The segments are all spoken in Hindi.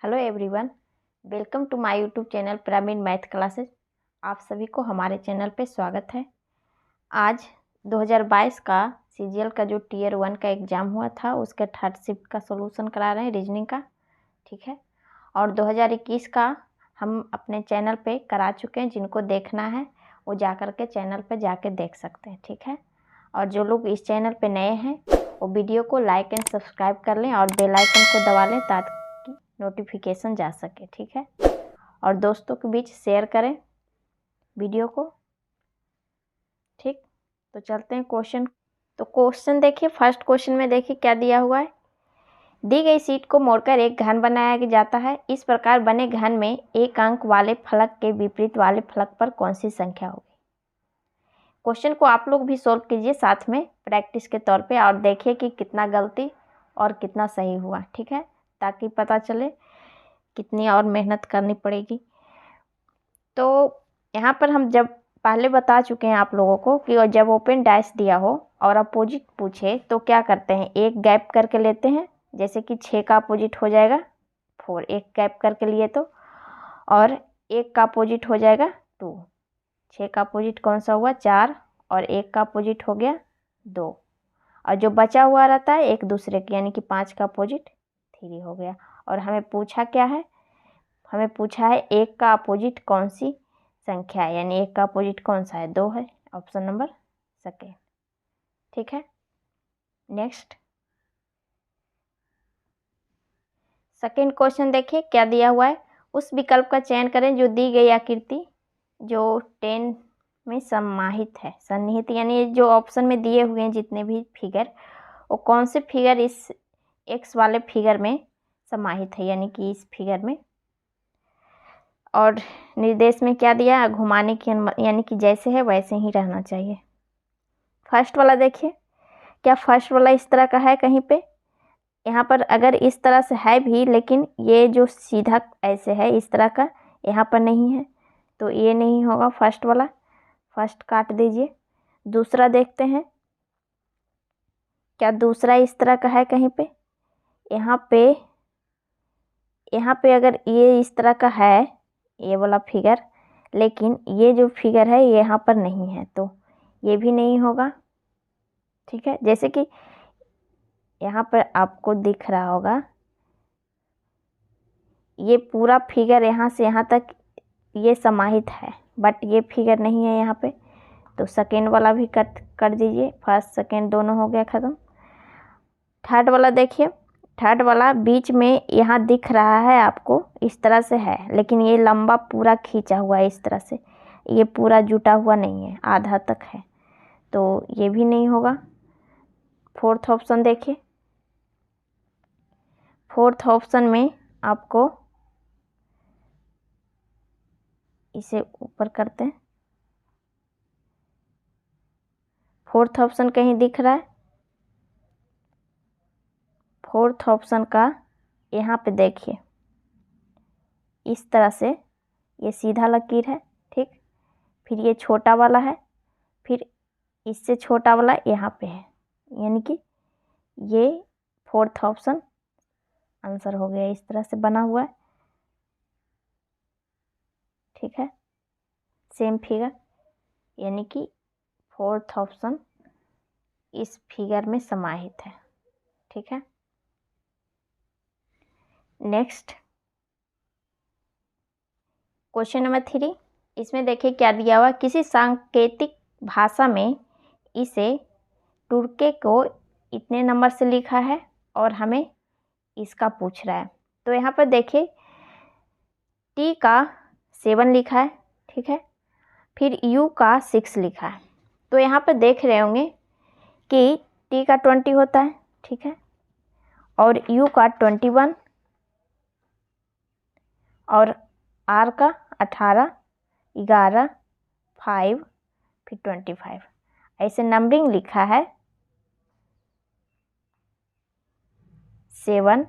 Hello everyone, welcome to my YouTube channel pyramid math classes. आप सभी को हमारे चैनल पे स्वागत है। आज 2022 का सीजीएल का जो टीयर 1 का एग्ज़ाम हुआ था उसके थर्ड शिफ्ट का सॉल्यूशन करा रहे हैं, रीजनिंग का। ठीक है, और 2021 का हम अपने चैनल पे करा चुके हैं। जिनको देखना है वो जा कर के चैनल पे जाके देख सकते हैं। ठीक है, और जो लोग इस चैनल पे नए हैं वो वीडियो को लाइक एंड सब्सक्राइब कर लें और बेल आइकन को दबा लें ताकि नोटिफिकेशन जा सके। ठीक है, और दोस्तों के बीच शेयर करें वीडियो को। ठीक, तो चलते हैं क्वेश्चन। तो क्वेश्चन देखिए, फर्स्ट क्वेश्चन में देखिए क्या दिया हुआ है। दी गई शीट को मोड़कर एक घन बनाया जाता है। इस प्रकार बने घन में एक अंक वाले फलक के विपरीत वाले फलक पर कौन सी संख्या होगी। क्वेश्चन को आप लोग भी सोल्व कीजिए साथ में प्रैक्टिस के तौर पे और देखिए कि कितना गलती और कितना सही हुआ। ठीक है, ताकि पता चले कितनी और मेहनत करनी पड़ेगी। तो यहाँ पर हम जब पहले बता चुके हैं आप लोगों को कि जब ओपन डैश दिया हो और अपोजिट पूछे तो क्या करते हैं, एक गैप करके लेते हैं। जैसे कि 6 का अपोजिट हो जाएगा 4, एक गैप करके लिए तो, और 1 का अपोजिट हो जाएगा 2। 6 का अपोजिट कौन सा हुआ 4, और 1 का अपोजिट हो गया 2, और जो बचा हुआ रहता है एक दूसरे के, यानी कि 5 का अपोजिट 3 हो गया। और हमें पूछा क्या है, हमें पूछा है 1 का अपोजिट कौन सी संख्या है, यानी 1 का अपोजिट कौन सा है 2 है, ऑप्शन नंबर सेकेंड। ठीक है, नेक्स्ट सेकेंड क्वेश्चन देखिए क्या दिया हुआ है। उस विकल्प का चयन करें जो दी गई आकृति जो 10 में समाहित है। सन्निहित यानी जो ऑप्शन में दिए हुए हैं जितने भी फिगर, वो कौन से फिगर इस एक्स वाले फिगर में समाहित है, यानी कि इस फिगर में। और निर्देश में क्या दिया, घुमाने की यानी कि जैसे है वैसे ही रहना चाहिए। फर्स्ट वाला देखिए, क्या फर्स्ट वाला इस तरह का है कहीं पे, यहाँ पर अगर इस तरह से है भी, लेकिन ये जो सीधा ऐसे है इस तरह का यहाँ पर नहीं है, तो ये नहीं होगा फर्स्ट वाला, फर्स्ट काट दीजिए। दूसरा देखते हैं, क्या दूसरा इस तरह का है कहीं पे, यहाँ पे अगर ये इस तरह का है ये वाला फिगर, लेकिन ये जो फिगर है ये यहाँ पर नहीं है, तो ये भी नहीं होगा। ठीक है, जैसे कि यहाँ पर आपको दिख रहा होगा ये पूरा फिगर यहाँ से यहाँ तक ये समाहित है, बट ये फिगर नहीं है यहाँ पे, तो सेकेंड वाला भी कट कर दीजिए। फर्स्ट सेकेंड दोनों हो गया ख़त्म। थर्ड वाला देखिए, थर्ड वाला बीच में यहाँ दिख रहा है आपको इस तरह से है, लेकिन ये लंबा पूरा खींचा हुआ है इस तरह से, ये पूरा जुटा हुआ नहीं है, आधा तक है, तो ये भी नहीं होगा। फोर्थ ऑप्शन देखिए, फोर्थ ऑप्शन में आपको इसे ऊपर करते हैं, फोर्थ ऑप्शन कहीं दिख रहा है, फोर्थ ऑप्शन का यहाँ पे देखिए इस तरह से ये सीधा लकीर है। ठीक, फिर ये छोटा वाला है, फिर इससे छोटा वाला यहाँ पे है, यानी कि ये फोर्थ ऑप्शन आंसर हो गया, इस तरह से बना हुआ है। ठीक है, सेम फिगर, यानी कि फोर्थ ऑप्शन इस फिगर में समाहित है। ठीक है, नेक्स्ट क्वेश्चन नंबर 3, इसमें देखिए क्या दिया हुआ। किसी सांकेतिक भाषा में इसे टुरके को इतने नंबर से लिखा है और हमें इसका पूछ रहा है। तो यहाँ पर देखिए टी का 7 लिखा है, ठीक है, फिर यू का 6 लिखा है। तो यहाँ पर देख रहे होंगे कि टी का 20 होता है, ठीक है, और यू का 21, और आर का 18, 11, 5, फिर 25, ऐसे नंबरिंग लिखा है। 6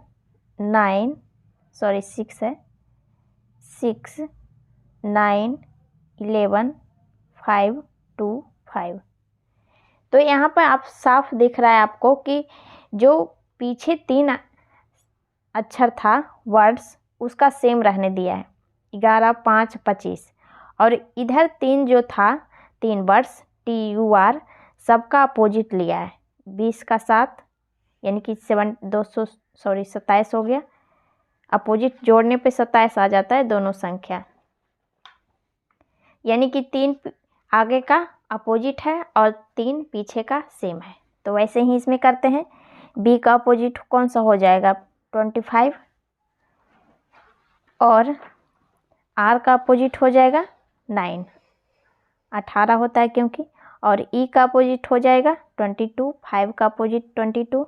है, 6, 9, 11, 5, 2, 5। तो यहाँ पर आप साफ दिख रहा है आपको कि जो पीछे 3 अक्षर था वर्ड्स उसका सेम रहने दिया है, 11, 5, 25। और इधर 3 जो था, 3 वर्ड्स TUR, सबका अपोजिट लिया है। 20 का 7 यानी कि 27 हो गया। अपोजिट जोड़ने पे 27 आ जाता है दोनों संख्या, यानी कि 3 आगे का अपोजिट है और 3 पीछे का सेम है। तो वैसे ही इसमें करते हैं। B का अपोजिट कौन सा हो जाएगा? 25। और R का अपोजिट हो जाएगा 9, 18 होता है क्योंकि। और E का अपोजिट हो जाएगा 22, 5 का अपोजिट 22।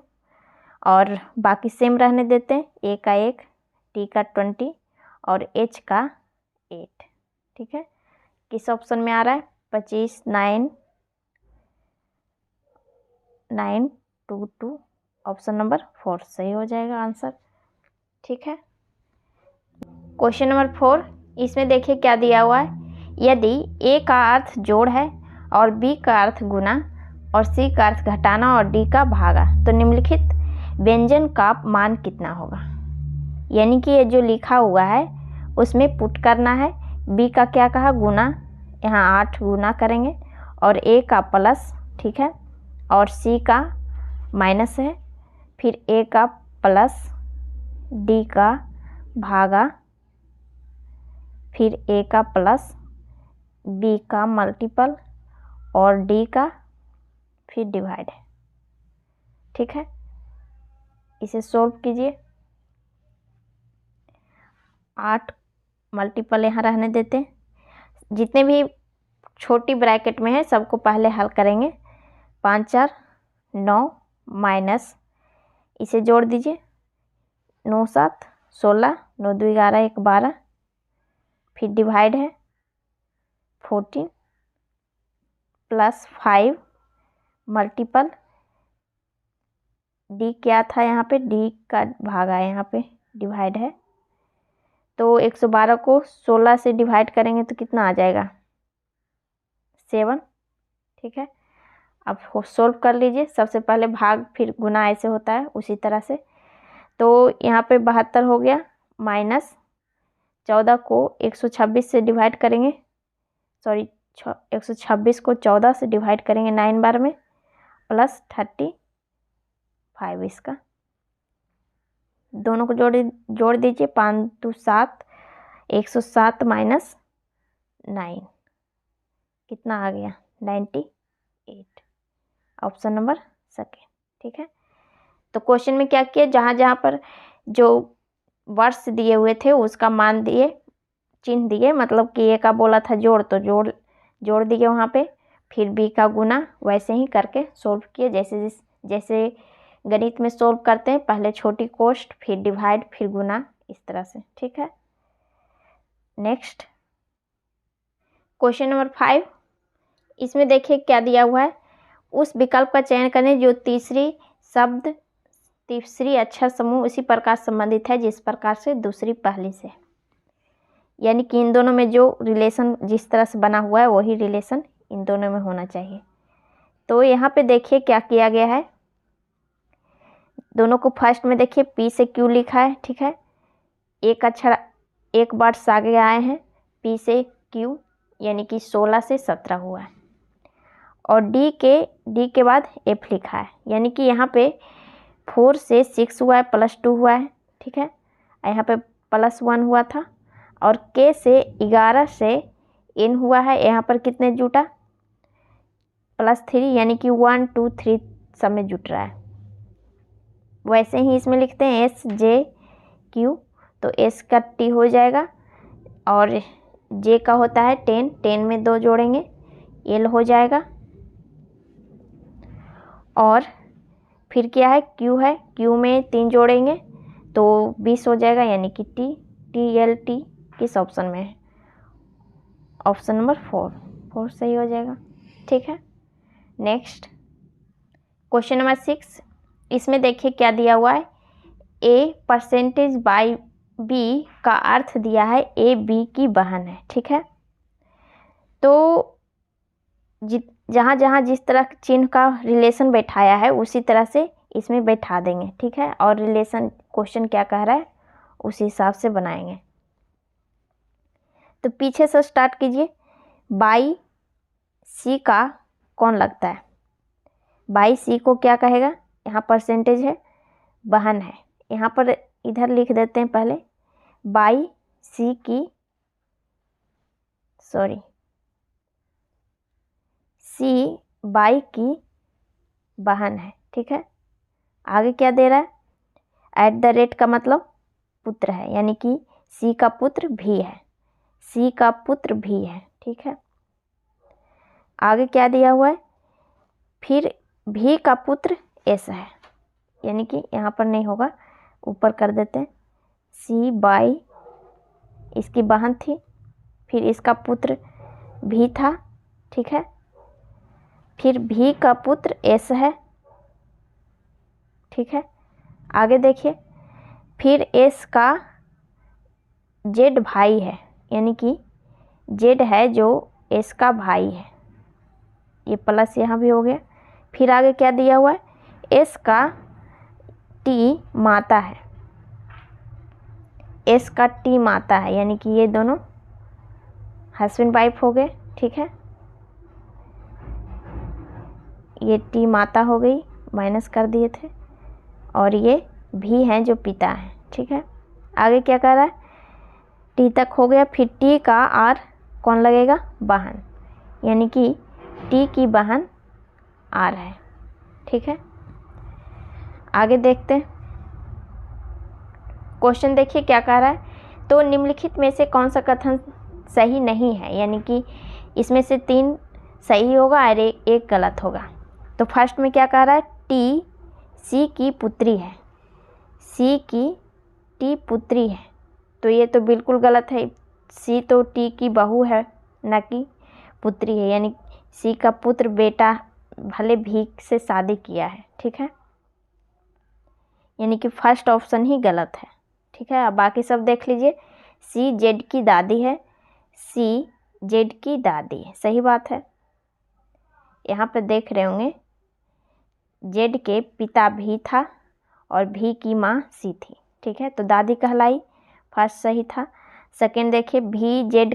और बाकी सेम रहने देते हैं। A का 1, T का 20 और H का 8। ठीक है, किस ऑप्शन में आ रहा है? 25, 9, 9, 2, 2। ऑप्शन नंबर 4 सही हो जाएगा आंसर। ठीक है, क्वेश्चन नंबर 4, इसमें देखिए क्या दिया हुआ है। यदि A का अर्थ जोड़ है और B का अर्थ गुना और C का अर्थ घटाना और D का भागा, तो निम्नलिखित व्यंजन का मान कितना होगा? यानी कि ये जो लिखा हुआ है उसमें पुट करना है। B का क्या कहा? गुना, यहाँ 8 गुना करेंगे और A का प्लस, ठीक है, और C का माइनस है, फिर A का प्लस, D का भागा, फिर A का प्लस, B का मल्टीपल और D का फिर डिवाइड है। ठीक है, इसे सोल्व कीजिए। 8 मल्टीपल यहाँ रहने देते हैं, जितने भी छोटी ब्रैकेट में है सबको पहले हल करेंगे। 5, 4, 9 माइनस, इसे जोड़ दीजिए। 9, 7, 16, 9, 2, 11, 1, 12, फिर डिवाइड है 14 प्लस 5 मल्टीपल, D क्या था यहाँ पे? D का भागा, यहाँ पे डिवाइड है। तो 112 को 16 से डिवाइड करेंगे तो कितना आ जाएगा? 7। ठीक है, अब सोल्व कर लीजिए। सबसे पहले भाग फिर गुना ऐसे होता है, उसी तरह से। तो यहाँ पे 72 हो गया, माइनस 14 को 126 से डिवाइड करेंगे, सॉरी 126 को 14 से डिवाइड करेंगे 9 बार में, प्लस 35 इसका। दोनों को जोड़ दीजिए। 5, 2, 7, 107 माइनस 9 कितना आ गया? 98। Option number second. ठीक है, तो क्वेश्चन में क्या किया, जहाँ जहाँ पर जो वर्ड्स दिए हुए थे उसका मान दिए, चिन्ह दिए, मतलब कि A का बोला था जोड़ तो जोड़ दिए वहाँ पे। फिर B का गुना, वैसे ही करके सोल्व किए जैसे गणित में सोल्व करते हैं, पहले छोटी कोष्ट, फिर डिवाइड, फिर गुना, इस तरह से। ठीक है, नेक्स्ट क्वेश्चन नंबर 5, इसमें देखिए क्या दिया हुआ है। उस विकल्प का चयन करें जो तीसरी अक्षर समूह उसी प्रकार संबंधित है जिस प्रकार से दूसरी पहली से। यानी कि इन दोनों में जो रिलेशन जिस तरह से बना हुआ है वही रिलेशन इन दोनों में होना चाहिए। तो यहाँ पे देखिए क्या किया गया है। दोनों को फर्स्ट में देखिए P से Q लिखा है। ठीक है, एक अक्षर एक वर्ड्स आगे आए हैं, P से Q, यानी कि 16 से 17 हुआ है। और D के बाद F लिखा है, यानी कि यहाँ पे 4 से 6 हुआ है, प्लस 2 हुआ है। ठीक है, यहाँ पे प्लस 1 हुआ था। और K से 11 से N हुआ है, यहाँ पर कितने जुटा? प्लस 3, यानी कि 1, 2, 3 सब में जुट रहा है। वैसे ही इसमें लिखते हैं S, J, Q, तो S का T हो जाएगा। और J का होता है 10, 10 में 2 जोड़ेंगे, L हो जाएगा। और फिर क्या है? Q है, Q में 3 जोड़ेंगे तो 20 हो जाएगा, यानी कि TLT किस ऑप्शन में है? ऑप्शन नंबर 4 सही हो जाएगा। ठीक है, नेक्स्ट क्वेश्चन नंबर 6, इसमें देखिए क्या दिया हुआ है। A% बाई B का अर्थ दिया है A B की बहन है। ठीक है, तो जहाँ जहाँ जिस तरह चिन्ह का रिलेशन बैठाया है उसी तरह से इसमें बैठा देंगे। ठीक है, और रिलेशन क्वेश्चन क्या कह रहा है? उस हिसाब से बनाएंगे। तो पीछे से स्टार्ट कीजिए। बाई सी का कौन लगता है? बाई सी को क्या कहेगा? यहाँ परसेंटेज है, बहन है। यहाँ पर इधर लिख देते हैं पहले बाई सी की, सॉरी, सी बाई की बहन है। ठीक है, आगे क्या दे रहा है? एट द रेट का मतलब पुत्र है, यानी कि सी का पुत्र भी है, सी का पुत्र भी है। ठीक है, आगे क्या दिया हुआ है? फिर भी का पुत्र एस है, यानी कि यहाँ पर नहीं होगा, ऊपर कर देते हैं। सी बाई इसकी बहन थी, फिर इसका पुत्र भी था। ठीक है, फिर भी का पुत्र एस है। ठीक है, आगे देखिए, फिर एस का जेड भाई है, यानी कि जेड है जो एस का भाई है, ये प्लस यहाँ भी हो गया। फिर आगे क्या दिया हुआ है? एस का टी माता है, एस का टी माता है, यानी कि ये दोनों हस्बैंड वाइफ हो गए। ठीक है, ये टी माता हो गई, माइनस कर दिए थे, और ये भी हैं जो पिता हैं। ठीक है, आगे क्या कर रहा है? टी तक हो गया, फिर टी का आर कौन लगेगा? बहन, यानी कि टी की बहन आर है। ठीक है, आगे देखते हैं। क्वेश्चन देखिए क्या कह रहा है? तो निम्नलिखित में से कौन सा कथन सही नहीं है, यानी कि इसमें से 3 सही होगा और एक गलत होगा। तो फर्स्ट में क्या कह रहा है? टी सी की पुत्री है, सी की टी पुत्री है, तो ये तो बिल्कुल गलत है। सी तो टी की बहू है, ना कि पुत्री है, यानी सी का पुत्र बेटा भले भीख से शादी किया है। ठीक है, यानी कि फर्स्ट ऑप्शन ही गलत है। ठीक है, अब बाकी सब देख लीजिए। सी जेड की दादी है, सी जेड की दादी है, सही बात है। यहाँ पे देख रहे होंगे जेड के पिता भी था और भी की माँ सी थी। ठीक है, तो दादी कहलाई, फर्स्ट सही था। सेकेंड देखिए, भी जेड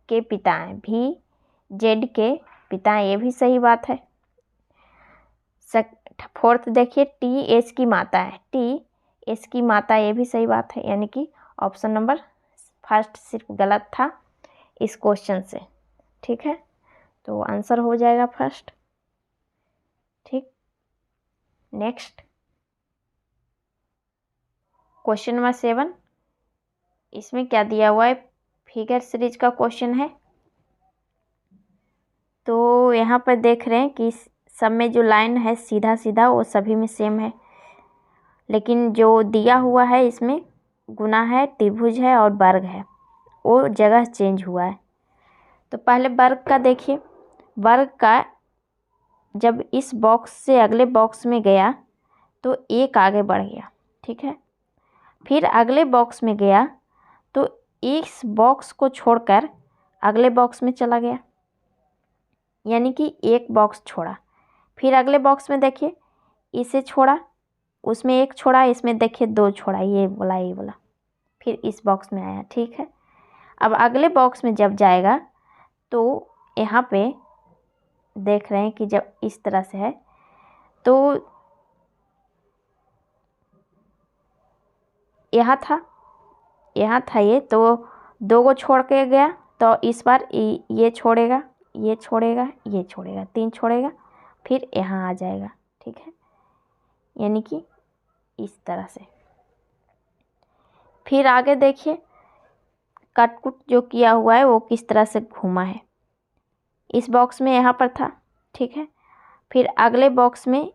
के पिता हैं, भी जेड के पिता हैं, ये भी सही बात है। फोर्थ देखिए, टी एस की माता है, टी एस की माता, ये भी सही बात है, यानी कि ऑप्शन नंबर फर्स्ट सिर्फ गलत था इस क्वेश्चन से। ठीक है, तो आंसर हो जाएगा फर्स्ट। ठीक, नेक्स्ट क्वेश्चन नंबर 7, इसमें क्या दिया हुआ है? फिगर सीरीज का क्वेश्चन है। तो यहाँ पर देख रहे हैं कि सब में जो लाइन है सीधा सीधा वो सभी में सेम है, लेकिन जो दिया हुआ है इसमें गुना है, त्रिभुज है और वर्ग है, वो जगह चेंज हुआ है। तो पहले वर्ग का देखिए, वर्ग का जब इस बॉक्स से अगले बॉक्स में गया तो एक आगे बढ़ गया। ठीक है, फिर अगले बॉक्स में गया तो इस बॉक्स को छोड़कर अगले बॉक्स में चला गया, यानी कि एक बॉक्स छोड़ा। फिर अगले बॉक्स में देखिए, इसे छोड़ा, उसमें एक छोड़ा, इसमें देखिए 2 छोड़ा, ये बोला ये बोला, फिर इस बॉक्स में आया। ठीक है, अब अगले बॉक्स में जब जाएगा तो यहाँ पे देख रहे हैं कि जब इस तरह से है तो यहाँ था ये, तो 2 को छोड़ के गया, तो इस बार ये छोड़ेगा, ये छोड़ेगा, ये छोड़ेगा, 3 छोड़ेगा, फिर यहाँ आ जाएगा। ठीक है, यानी कि इस तरह से। फिर आगे देखिए, कटकुट जो किया हुआ है वो किस तरह से घूमा है। इस बॉक्स में यहाँ पर था। ठीक है, फिर अगले बॉक्स में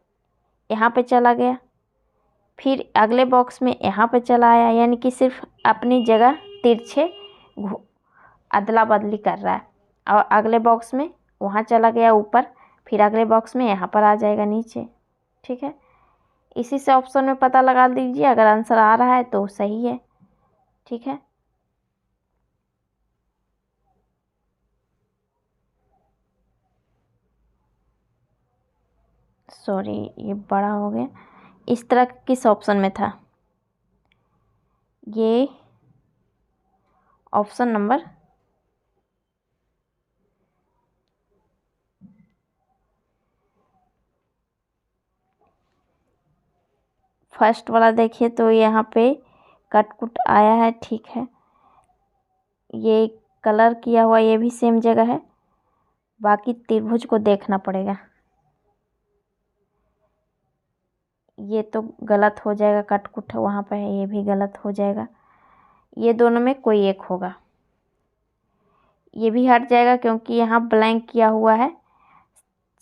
यहाँ पे चला गया, फिर अगले बॉक्स में यहाँ पे चला आया, यानी कि सिर्फ अपनी जगह तिरछे अदला बदली कर रहा है। और अगले बॉक्स में वहाँ चला गया ऊपर, फिर अगले बॉक्स में यहाँ पर आ जाएगा नीचे। ठीक है, इसी से ऑप्शन में पता लगा दीजिए, अगर आंसर आ रहा है तो सही है। ठीक है, सॉरी ये बड़ा हो गया, इस तरह किस ऑप्शन में था? ये ऑप्शन नंबर फर्स्ट वाला देखिए तो यहाँ पे कट कुट आया है, ठीक है। ये कलर किया हुआ ये भी सेम जगह है, बाकी त्रिभुज को देखना पड़ेगा। ये तो गलत हो जाएगा, कट कुट वहाँ पे है, ये भी गलत हो जाएगा। ये दोनों में कोई एक होगा। ये भी हट जाएगा क्योंकि यहाँ ब्लैंक किया हुआ है।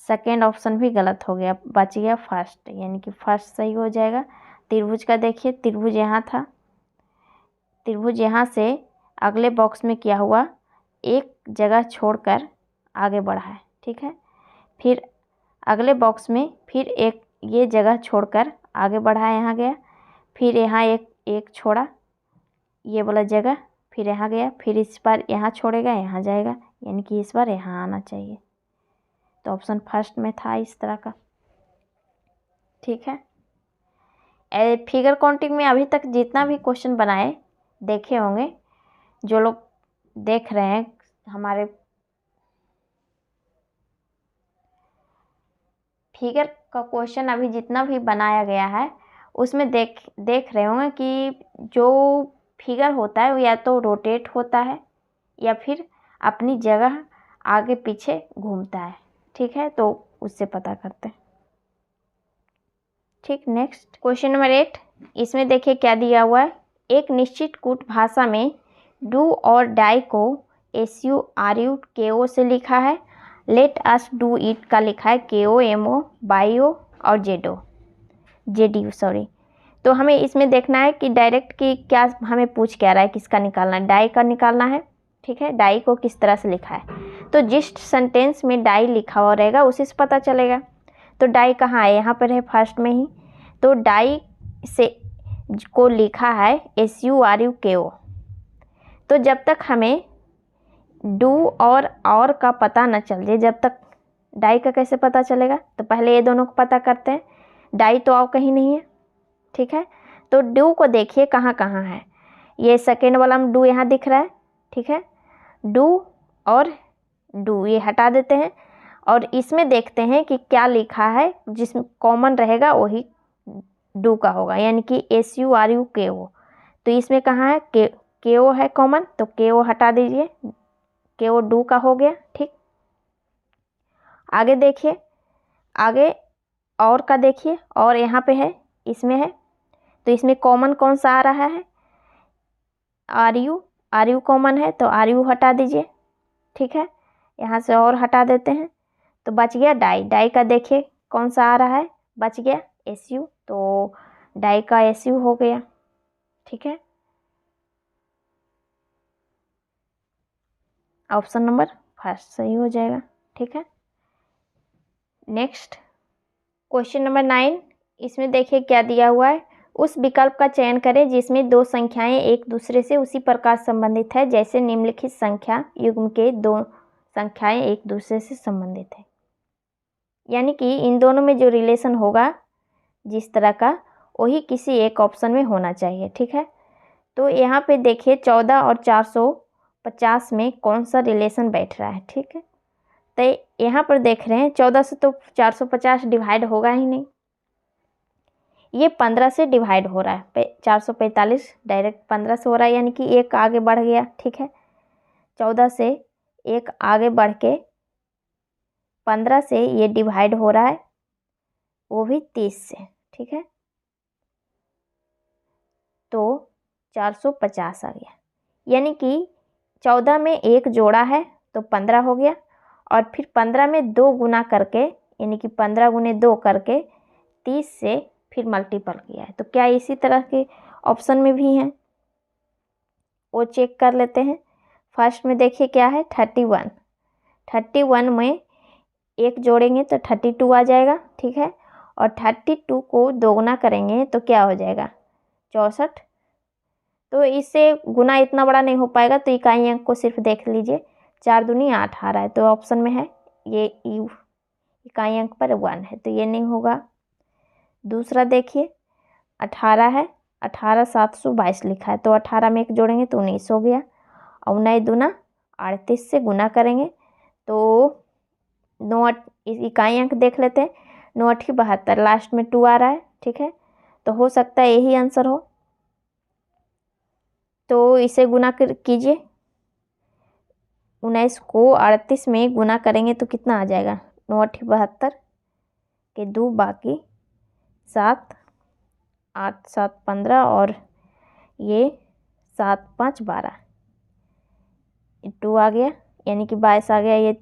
सेकेंड ऑप्शन भी गलत हो गया, बच गया फर्स्ट, यानी कि फर्स्ट सही हो जाएगा। त्रिभुज का देखिए, त्रिभुज यहाँ था, त्रिभुज यहाँ से अगले बॉक्स में किया हुआ एक जगह छोड़कर आगे बढ़ा है, ठीक है। फिर अगले बॉक्स में फिर एक ये जगह छोड़कर आगे बढ़ा है, यहाँ गया, फिर यहाँ एक छोड़ा ये वाला जगह, फिर यहाँ गया, फिर इस बार यहाँ छोड़ेगा, यहाँ जाएगा, यानी कि इस बार यहाँ आना चाहिए। तो ऑप्शन फर्स्ट में था इस तरह का, ठीक है। फिगर काउंटिंग में अभी तक जितना भी क्वेश्चन बनाए देखे होंगे, जो लोग देख रहे हैं हमारे फिगर का क्वेश्चन अभी जितना भी बनाया गया है उसमें देख रहे होंगे कि जो फिगर होता है वो या तो रोटेट होता है या फिर अपनी जगह आगे पीछे घूमता है, ठीक है। तो उससे पता करते हैं, ठीक। नेक्स्ट क्वेश्चन नंबर 8, इसमें देखिए क्या दिया हुआ है। एक निश्चित कूट भाषा में डू और डाई को SURUKO से लिखा है, लेट अस डू इट का लिखा है KOMO, बायो और JEDU सॉरी। तो हमें इसमें देखना है कि डायरेक्ट की क्या हमें पूछ क्या रहा है, किसका निकालना है, डाई का निकालना है, ठीक है। डाई को किस तरह से लिखा है, तो जिस सेंटेंस में डाई लिखा हुआ रहेगा उसी से पता चलेगा। तो डाई कहाँ है, यहाँ पर है फर्स्ट में ही। तो डाई से को लिखा है SURUKO। तो जब तक हमें डू और का पता न चल जाए, जब तक डाई का कैसे पता चलेगा, तो पहले ये दोनों को पता करते हैं। डाई तो और कहीं नहीं है, ठीक है। तो डू को देखिए कहाँ कहाँ है, ये सेकेंड वाला में डू यहाँ दिख रहा है, ठीक है। डू और डू ये हटा देते हैं और इसमें देखते हैं कि क्या लिखा है, जिसमें कॉमन रहेगा वही डू का होगा, यानी कि SURUKO। तो इसमें कहाँ है, KO है कॉमन, तो KO हटा दीजिए, KO डू का हो गया, ठीक। आगे देखिए, आगे और का देखिए, और यहाँ पे है, इसमें है, तो इसमें कॉमन कौन सा आ रहा है, RU कॉमन है, तो RU हटा दीजिए, ठीक है। यहाँ से और हटा देते हैं, तो बच गया डाई का देखिए कौन सा आ रहा है, बच गया SU, तो डाई का SU हो गया, ठीक है। ऑप्शन नंबर फर्स्ट सही हो जाएगा, ठीक है। नेक्स्ट क्वेश्चन नंबर 9, इसमें देखिए क्या दिया हुआ है। उस विकल्प का चयन करें जिसमें दो संख्याएं एक दूसरे से उसी प्रकार संबंधित है जैसे निम्नलिखित संख्या युग्म के दो संख्याएं एक दूसरे से संबंधित है। यानी कि इन दोनों में जो रिलेशन होगा जिस तरह का, वही किसी एक ऑप्शन में होना चाहिए, ठीक है। तो यहाँ पे देखिए 14 और 450 में कौन सा रिलेशन बैठ रहा है, ठीक है। तो यहाँ पर देख रहे हैं 14 से तो 450 डिवाइड होगा ही नहीं, ये 15 से डिवाइड हो रहा है, 445 डायरेक्ट 15 से हो रहा है, यानी कि एक आगे बढ़ गया, ठीक है। 14 से एक आगे बढ़ के 15 से ये डिवाइड हो रहा है, वो भी 30 से, ठीक है। तो 450 आ गया, यानी कि 14 में एक जोड़ा है तो 15 हो गया, और फिर 15 में 2 गुना करके, यानी कि 15 गुने 2 करके 30 से फिर मल्टीपल किया है। तो क्या इसी तरह के ऑप्शन में भी हैं, वो चेक कर लेते हैं। फर्स्ट में देखिए क्या है, 31 में एक जोड़ेंगे तो 32 आ जाएगा, ठीक है। और 32 को 2 गुना करेंगे तो क्या हो जाएगा, 64। तो इससे गुना इतना बड़ा नहीं हो पाएगा, तो इकाई अंक को सिर्फ देख लीजिए, 4 दूनी 8 आ रहा है, तो ऑप्शन में है ये इकाई अंक पर 1 है, तो ये नहीं होगा। दूसरा देखिए 18 है 18,722 लिखा है, तो 18 में 1 जोड़ेंगे तो 19 हो गया। और 9 दूना 38 से गुना करेंगे तो 9 इकाई अंक देख लेते हैं। 9 8 72, लास्ट में 2 आ रहा है, ठीक है, तो हो सकता है यही आंसर हो। तो इसे गुना कीजिए, 19 को 38 में गुना करेंगे तो कितना आ जाएगा, 9 8 72 के 2 बाकी 7, 8 7 15 और ये 7 5 12, 2 आ गया यानी कि 22 आ गया। ये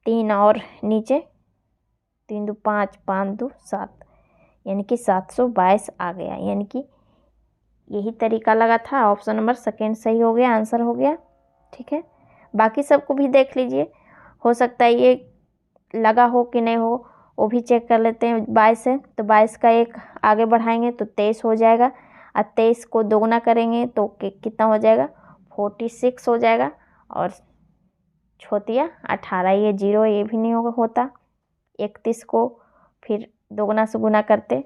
3 और नीचे 3 2 5 5 2 7 यानी कि 722 आ गया। यानी कि यही तरीका लगा था, ऑप्शन नंबर सेकेंड सही हो गया, आंसर हो गया, ठीक है। बाकी सबको भी देख लीजिए, हो सकता है ये लगा हो कि नहीं हो, वो भी चेक कर लेते हैं। 22 है तो 22 का 1 आगे बढ़ाएंगे तो 23 हो जाएगा, और 23 को दोगुना करेंगे तो कितना हो जाएगा, 46 हो जाएगा। और छोटिया 18, ये 0 ये भी नहीं होता। 31 को फिर दोगुना से गुना करते,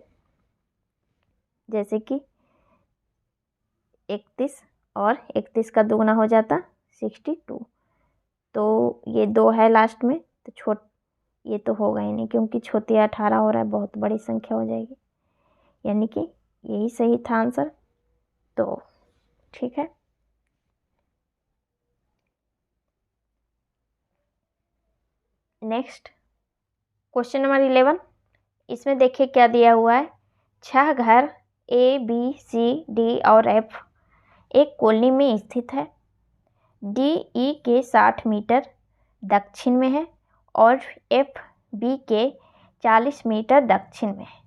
जैसे कि 31 और 31 का दोगुना हो जाता 62। तो ये 2 है लास्ट में, तो ये तो होगा ही नहीं क्योंकि छोटिया 18 हो रहा है, बहुत बड़ी संख्या हो जाएगी। यानी कि यही सही था आंसर, तो ठीक है। नेक्स्ट क्वेश्चन नंबर 11, इसमें देखिए क्या दिया हुआ है। 6 घर A B C D और F एक कॉलोनी में स्थित है। D E के 60 मीटर दक्षिण में है और F B के 40 मीटर दक्षिण में है।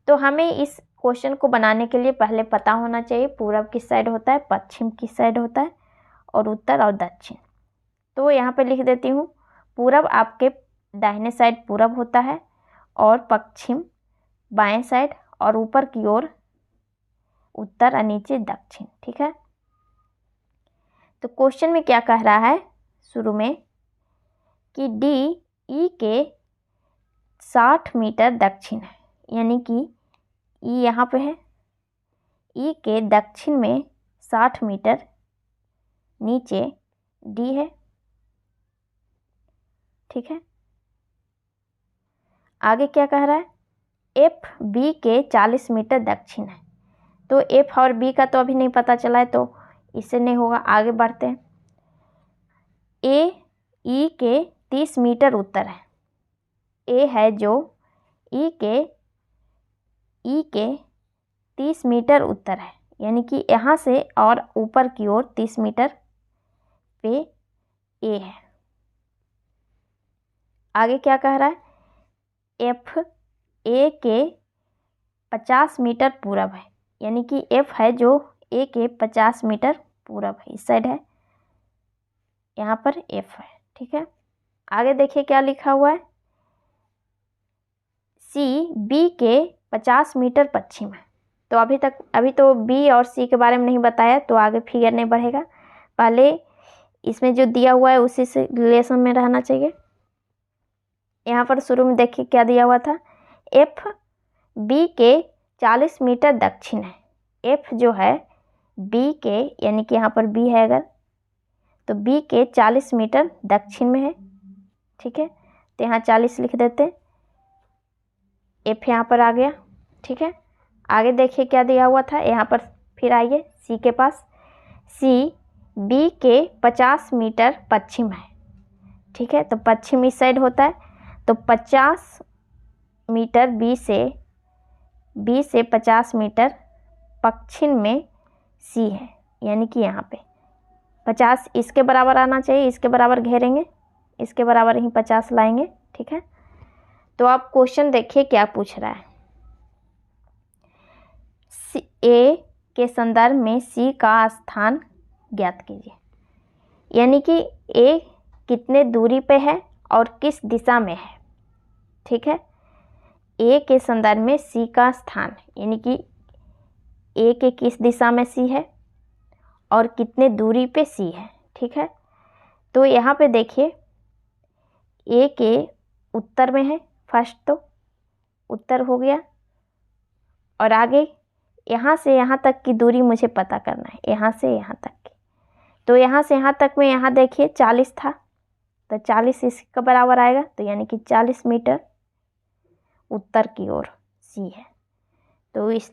तो हमें इस क्वेश्चन को बनाने के लिए पहले पता होना चाहिए पूरब किस साइड होता है, पश्चिम किस साइड होता है, और उत्तर और दक्षिण। तो यहाँ पे लिख देती हूँ, पूरब आपके दाहिने साइड पूरब होता है और पश्चिम बाएं साइड, और ऊपर की ओर उत्तर और नीचे दक्षिण, ठीक है। तो क्वेश्चन में क्या कह रहा है शुरू में कि डी ई के 60 मीटर दक्षिण है, यानी कि ई यहाँ पे है, ई के दक्षिण में 60 मीटर नीचे डी है, ठीक है। आगे क्या कह रहा है, एफ बी के 40 मीटर दक्षिण है। तो एफ और बी का तो अभी नहीं पता चला है, तो इससे नहीं होगा, आगे बढ़ते हैं। ए ई के 30 मीटर उत्तर है, ए है जो ई के 30 मीटर उत्तर है, यानी कि यहाँ से और ऊपर की ओर 30 मीटर पे ए है। आगे क्या कह रहा है, एफ ए के 50 मीटर पूरब है, यानी कि एफ है जो ए के 50 मीटर पूरब है, इस साइड है, यहाँ पर एफ है, ठीक है। आगे देखिए क्या लिखा हुआ है, सी बी के 50 मीटर पश्चिम है। तो अभी तो बी और सी के बारे में नहीं बताया, तो आगे फिगर नहीं बढ़ेगा, पहले इसमें जो दिया हुआ है उसी से रिलेशन में रहना चाहिए। यहाँ पर शुरू में देखिए क्या दिया हुआ था, एफ बी के 40 मीटर दक्षिण है। एफ जो है बी के, यानी कि यहाँ पर बी है अगर, तो बी के 40 मीटर दक्षिण में है, ठीक है। तो यहाँ 40 लिख देते, एफ यहाँ पर आ गया, ठीक है। आगे देखिए क्या दिया हुआ था, यहाँ पर फिर आइए सी के पास, सी बी के 50 मीटर पश्चिम है, ठीक है। तो पश्चिम इस साइड होता है, तो 50 मीटर बी से 50 मीटर पश्चिम में सी है, यानी कि यहाँ पे 50 इसके बराबर आना चाहिए, इसके बराबर घेरेंगे, इसके बराबर ही 50 लाएंगे, ठीक है। तो आप क्वेश्चन देखिए क्या पूछ रहा है, ए के संदर्भ में सी का स्थान ज्ञात कीजिए, यानी कि ए कितने दूरी पे है और किस दिशा में है, ठीक है। ए के संदर्भ में सी का स्थान, यानी कि ए के किस दिशा में सी है और कितने दूरी पे सी है, ठीक है। तो यहाँ पे देखिए ए के उत्तर में है, फर्स्ट तो उत्तर हो गया, और आगे यहाँ से यहाँ तक की दूरी मुझे पता करना है, यहाँ से यहाँ तक की। तो यहाँ से यहाँ तक में यहाँ देखिए 40 था, तो 40 इसके बराबर आएगा, तो यानी कि 40 मीटर उत्तर की ओर सी है। तो इस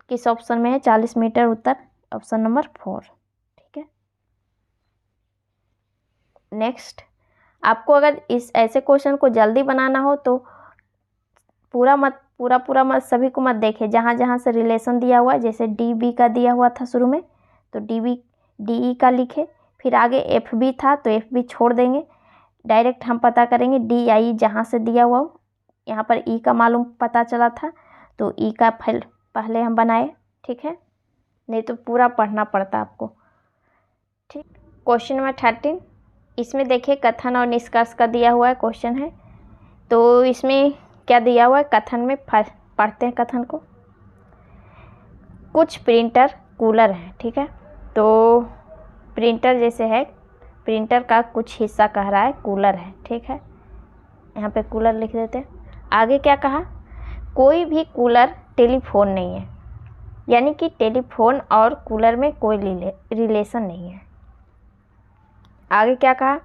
किस ऑप्शन में है? 40 मीटर उत्तर, ऑप्शन नंबर 4। ठीक है। नेक्स्ट, आपको अगर इस ऐसे क्वेश्चन को जल्दी बनाना हो तो पूरा मत सभी को मत देखे, जहाँ जहाँ से रिलेशन दिया हुआ है, जैसे डी बी का दिया हुआ था शुरू में तो डी बी डी ई का लिखे, फिर आगे एफ बी था तो एफ बी छोड़ देंगे, डायरेक्ट हम पता करेंगे डी आई जहाँ से दिया हुआ हो। यहाँ पर ई का मालूम पता चला था तो ई का पहले हम बनाए। ठीक है, नहीं तो पूरा पढ़ना पड़ता आपको। ठीक, क्वेश्चन नंबर 13, इसमें देखिए कथन और निष्कर्ष का दिया हुआ है क्वेश्चन है। तो इसमें क्या दिया हुआ है? कथन में पढ़ते हैं कथन को। कुछ प्रिंटर कूलर हैं। ठीक है, तो प्रिंटर जैसे है, प्रिंटर का कुछ हिस्सा कह रहा है कूलर है। ठीक है, यहाँ पे कूलर लिख देते हैं। आगे क्या कहा? कोई भी कूलर टेलीफोन नहीं है, यानी कि टेलीफोन और कूलर में कोई रिलेशन नहीं है। आगे क्या कहा?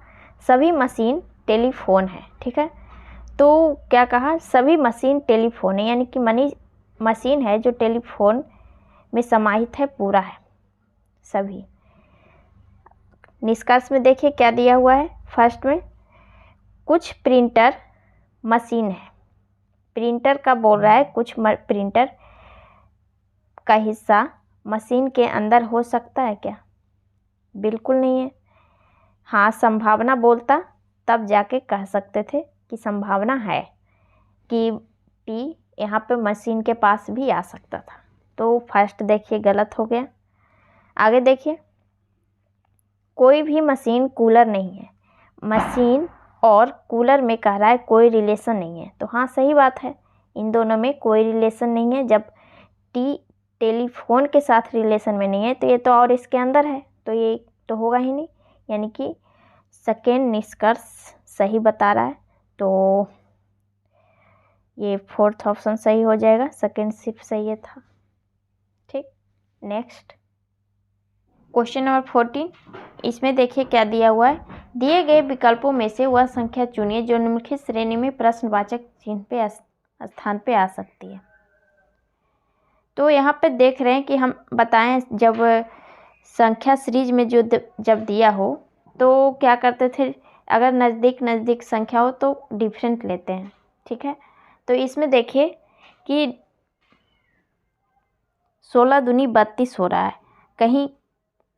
सभी मशीन टेलीफोन है। ठीक है, तो क्या कहा? सभी मशीन टेलीफोन है, यानी कि मशीन है जो टेलीफोन में समाहित है, पूरा है सभी। निष्कर्ष में देखिए क्या दिया हुआ है। फर्स्ट में कुछ प्रिंटर मशीन है, प्रिंटर का बोल रहा है कुछ प्रिंटर का हिस्सा मशीन के अंदर हो सकता है क्या? बिल्कुल नहीं है। हाँ, संभावना बोलता तब जाके कह सकते थे कि संभावना है कि टी यहाँ पे मशीन के पास भी आ सकता था। तो फर्स्ट देखिए गलत हो गया। आगे देखिए, कोई भी मशीन कूलर नहीं है, मशीन और कूलर में कह रहा है कोई रिलेशन नहीं है। तो हाँ, सही बात है, इन दोनों में कोई रिलेशन नहीं है। जब टी टेलीफोन के साथ रिलेशन में नहीं है तो ये तो और इसके अंदर है, तो ये तो होगा ही नहीं, यानी कि सेकेंड निष्कर्ष सही बता रहा है। तो ये फोर्थ ऑप्शन सही हो जाएगा, सेकेंड सिर्फ सही है था। ठीक, नेक्स्ट क्वेश्चन नंबर 14, इसमें देखिए क्या दिया हुआ है। दिए गए विकल्पों में से वह संख्या चुनिए जो निम्नलिखित श्रेणी में प्रश्नवाचक चिन्ह पे स्थान पे आ सकती है। तो यहाँ पे देख रहे हैं कि हम बताएं, जब संख्या सीरीज में जो जब दिया हो तो क्या करते थे, अगर नज़दीक संख्या हो तो डिफरेंट लेते हैं। ठीक है, तो इसमें देखिए कि 16 दूनी 32 हो रहा है, कहीं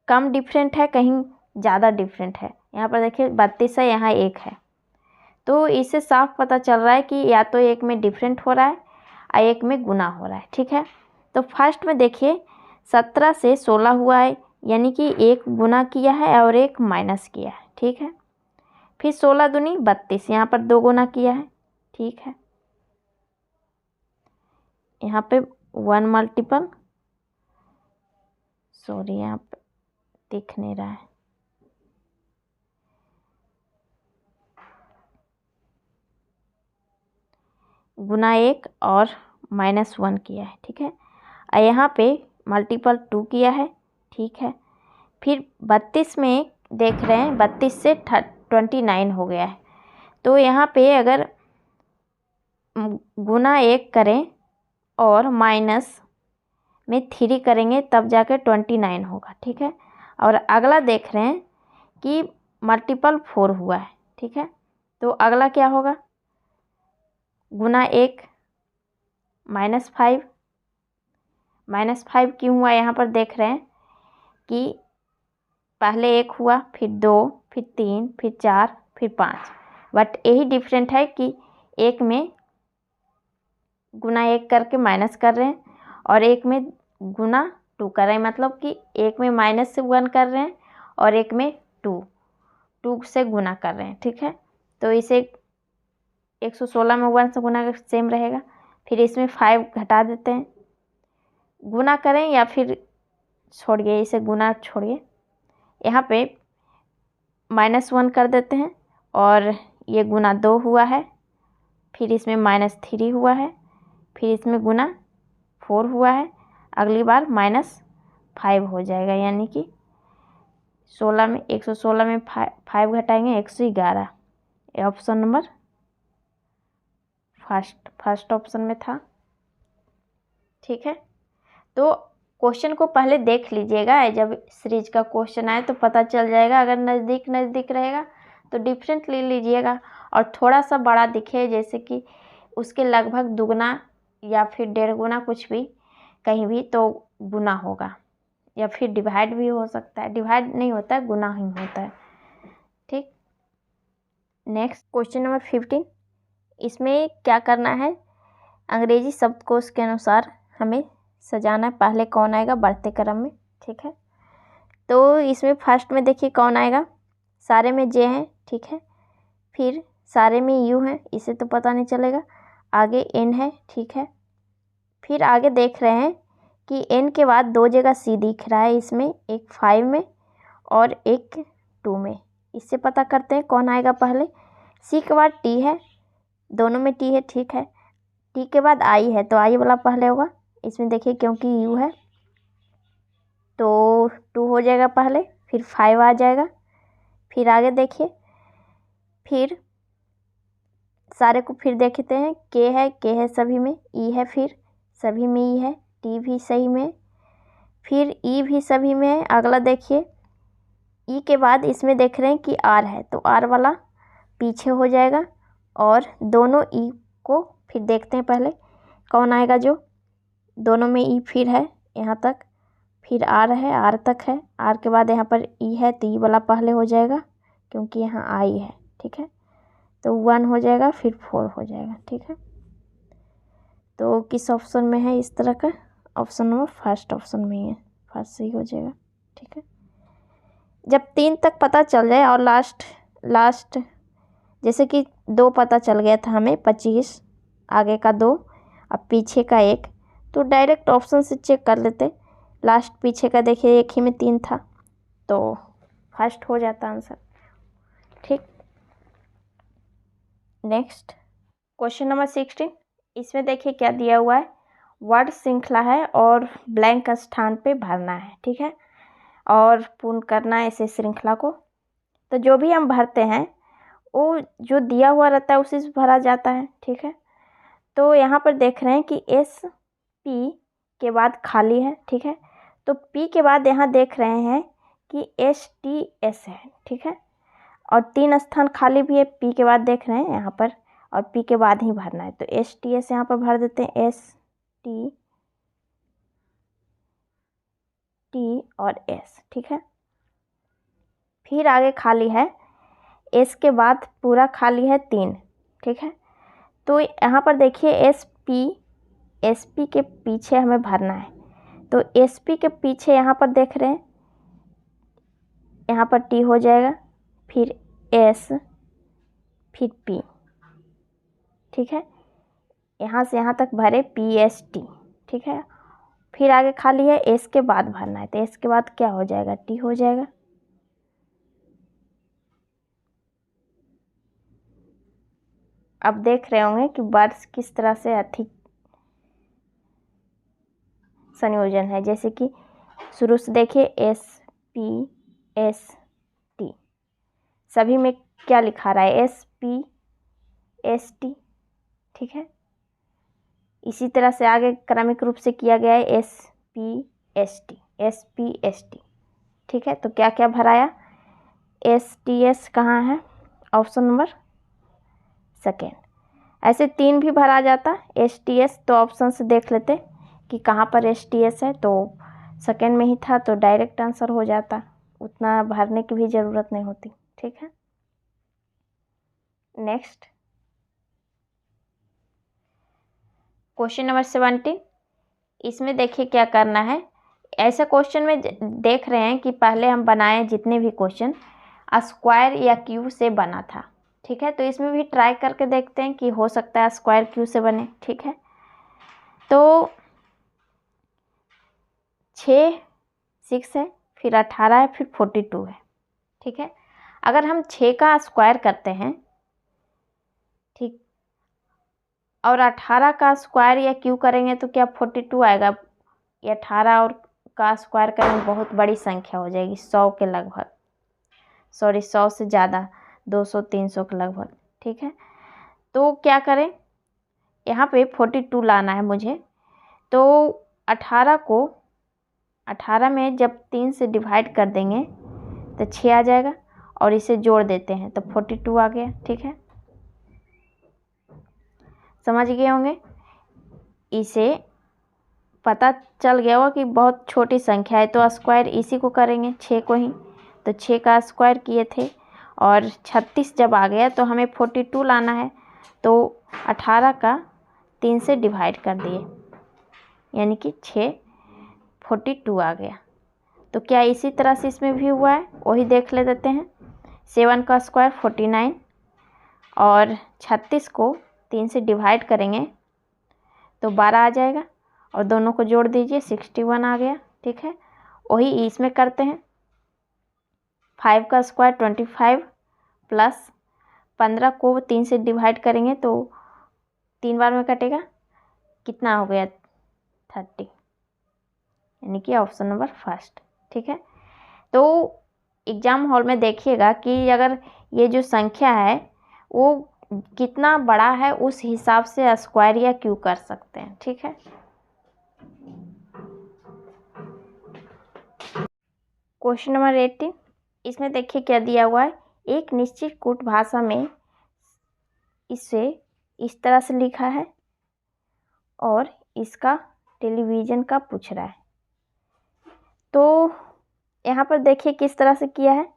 कम डिफरेंट है, कहीं ज़्यादा डिफरेंट है। यहाँ पर देखिए 32 है, यहाँ 1 है, तो इससे साफ पता चल रहा है कि या तो एक में डिफरेंट हो रहा है और एक में गुना हो रहा है। ठीक है, तो फर्स्ट में देखिए 17 से 16 हुआ है, यानी कि एक गुना किया है और एक माइनस किया है। ठीक है, फिर 16 दूनी 32, यहाँ पर 2 गुना किया है। ठीक है, यहाँ पे 1 मल्टीपल, सॉरी यहाँ पे दिख नहीं रहा है, गुना 1 और -1 किया है। ठीक है, और यहाँ पे मल्टीपल 2 किया है। ठीक है, फिर 32 में देख रहे हैं 32 से 29 हो गया है, तो यहाँ पे अगर गुना 1 करें और माइनस में 3 करेंगे तब जाकर 29 होगा। ठीक है, और अगला देख रहे हैं कि मल्टीपल 4 हुआ है। ठीक है, तो अगला क्या होगा? गुना 1 -5, -5 क्यों हुआ? यहाँ पर देख रहे हैं कि पहले 1 हुआ, फिर 2, फिर 3, फिर 4, फिर 5, बट यही डिफरेंट है कि एक में गुना 1 करके माइनस कर रहे हैं और एक में गुना 2 कर रहे हैं, मतलब कि एक में -1 कर रहे हैं और एक में 2 से गुना कर रहे हैं। ठीक है, तो इसे 116 में 1 से गुना सेम रहेगा। फिर इसमें 5 घटा देते हैं, गुना करें या फिर छोड़िए, इसे गुना छोड़िए, यहाँ पे -1 कर देते हैं और ये गुना 2 हुआ है, फिर इसमें -3 हुआ है, फिर इसमें गुना 4 हुआ है, अगली बार -5 हो जाएगा, यानी कि 16 में 116 में 5 घटाएंगे 111। ये ऑप्शन नंबर फर्स्ट ऑप्शन में था। ठीक है, तो क्वेश्चन को पहले देख लीजिएगा, जब सीरीज का क्वेश्चन आए तो पता चल जाएगा। अगर नज़दीक नज़दीक रहेगा तो डिफरेंट ले लीजिएगा, और थोड़ा सा बड़ा दिखे जैसे कि उसके लगभग दुगना या फिर 1.5 गुना कुछ भी कहीं भी तो गुना होगा, या फिर डिवाइड भी हो सकता है। डिवाइड नहीं होता है, गुना ही होता है। ठीक, नेक्स्ट क्वेश्चन नंबर 15। इसमें क्या करना है, अंग्रेजी शब्दकोश के अनुसार हमें सजाना है। पहले कौन आएगा बढ़ते क्रम में। ठीक है, तो इसमें फर्स्ट में देखिए कौन आएगा, सारे में जे हैं। ठीक है, फिर सारे में यू है, इसे तो पता नहीं चलेगा। आगे एन है। ठीक है, फिर आगे देख रहे हैं कि एन के बाद 2 जगह सी दिख रहा है इसमें, एक 5 में और एक 2 में। इससे पता करते हैं कौन आएगा पहले। सी के बाद टी है, दोनों में टी है। ठीक है, टी के बाद आई है, तो आई वाला पहले होगा इसमें। देखिए क्योंकि यू है तो 2 हो जाएगा पहले, फिर 5 आ जाएगा। फिर आगे देखिए, फिर सारे को फिर देखते हैं। के है सभी में, ई है फिर सभी में ई है, टी भी सही में, फिर ई भी सभी में है। अगला देखिए, ई के बाद इसमें देख रहे हैं कि आर है, तो आर वाला पीछे हो जाएगा। और दोनों ई को फिर देखते हैं पहले कौन आएगा, जो दोनों में ई फिर है यहाँ तक, फिर आर है, आर तक है। आर के बाद यहाँ पर ई है, तो ई वाला पहले हो जाएगा क्योंकि यहाँ आई है। ठीक है, तो 1 हो जाएगा, फिर 4 हो जाएगा। ठीक है, तो किस ऑप्शन में है इस तरह का, ऑप्शन नंबर फर्स्ट ऑप्शन में ही है, फर्स्ट सही हो जाएगा। ठीक है, जब 3 तक पता चल जाए और लास्ट जैसे कि 2 पता चल गया था हमें, 25 आगे का 2 अब पीछे का 1, तो डायरेक्ट ऑप्शन से चेक कर लेते। लास्ट पीछे का देखिए एक ही में 3 था, तो फर्स्ट हो जाता आंसर। ठीक, नेक्स्ट क्वेश्चन नंबर 16। इसमें देखिए क्या दिया हुआ है, वर्ड श्रृंखला है और ब्लैंक स्थान पे भरना है। ठीक है, और पूर्ण करना है इसे श्रृंखला को। तो जो भी हम भरते हैं वो जो दिया हुआ रहता है उसी से भरा जाता है। ठीक है, तो यहाँ पर देख रहे हैं कि एस पी के बाद खाली है। ठीक है, तो पी के बाद यहाँ देख रहे हैं कि एस टी एस है। ठीक है, और 3 स्थान खाली भी है पी के बाद देख रहे हैं यहाँ पर, और पी के बाद ही भरना है। तो एस टी एस यहाँ पर भर देते हैं, एस टी टी और एस। ठीक है, फिर आगे खाली है, एस के बाद पूरा खाली है 3। ठीक है, तो यहाँ पर देखिए एस पी के पीछे हमें भरना है। तो एस पी के पीछे यहाँ पर देख रहे हैं, यहाँ पर टी हो जाएगा, फिर एस, फिर पी। ठीक है, यहाँ से यहाँ तक भरे पी एस टी। ठीक है, फिर आगे खाली है, एस के बाद भरना है। तो एस के बाद क्या हो जाएगा, टी हो जाएगा। अब देख रहे होंगे कि वर्ड्स किस तरह से अधिक संयोजन है। जैसे कि शुरू से देखिए एस पी एस टी, सभी में क्या लिखा रहा है, एस पी एस टी। ठीक है, इसी तरह से आगे क्रमिक रूप से किया गया है, S P S T, S P S T. ठीक है, तो क्या क्या भराया, एस टी एस कहाँ है, ऑप्शन नंबर सेकेंड। ऐसे 3 भी भरा जाता एस टी एस, तो ऑप्शन से देख लेते कि कहाँ पर एस टी एस है, तो सेकेंड में ही था, तो डायरेक्ट आंसर हो जाता, उतना भरने की भी ज़रूरत नहीं होती। ठीक है, नेक्स्ट क्वेश्चन नंबर 17। इसमें देखिए क्या करना है, ऐसे क्वेश्चन में देख रहे हैं कि पहले हम बनाए जितने भी क्वेश्चन स्क्वायर या क्यू से बना था। ठीक है, तो इसमें भी ट्राई करके देखते हैं कि हो सकता है स्क्वायर क्यू से बने। ठीक है, तो 6 है, फिर 18 है, फिर 42 है। ठीक है, अगर हम 6 का स्क्वायर करते हैं, ठीक, और 18 का स्क्वायर या क्यू करेंगे तो क्या 42 आएगा। ये 18 और का स्क्वायर करेंगे बहुत बड़ी संख्या हो जाएगी, 100 के लगभग, सॉरी 100 से ज़्यादा, 200 300 के लगभग। ठीक है, तो क्या करें, यहाँ पे 42 लाना है मुझे। तो 18 में जब 3 से डिवाइड कर देंगे तो 6 आ जाएगा, और इसे जोड़ देते हैं तो 42 आ गया। ठीक है, समझ गए होंगे। इसे पता चल गया होगा कि बहुत छोटी संख्या है, तो स्क्वायर इसी को करेंगे, 6 को ही। तो 6 का स्क्वायर किए थे, और 36 जब आ गया तो हमें 42 लाना है, तो 18 का 3 से डिवाइड कर दिए, यानी कि 42 आ गया। तो क्या इसी तरह से इसमें भी हुआ है, वही देख ले देते हैं। 7 का स्क्वायर 49, और 36 को 3 से डिवाइड करेंगे तो 12 आ जाएगा, और दोनों को जोड़ दीजिए 61 आ गया। ठीक है, वही इसमें करते हैं। 5 का स्क्वायर 25 प्लस 15 को 3 से डिवाइड करेंगे तो 3 बार में कटेगा, कितना हो गया 30, यानी कि ऑप्शन नंबर फर्स्ट। ठीक है, तो एग्ज़ाम हॉल में देखिएगा कि अगर ये जो संख्या है वो कितना बड़ा है, उस हिसाब से स्क्वायर या क्यूब कर सकते हैं। ठीक है, क्वेश्चन नंबर 18, इसमें देखिए क्या दिया हुआ है। एक निश्चित कूट भाषा में इसे इस तरह से लिखा है, और इसका टेलीविज़न का पूछ रहा है। तो यहाँ पर देखिए किस तरह से किया है।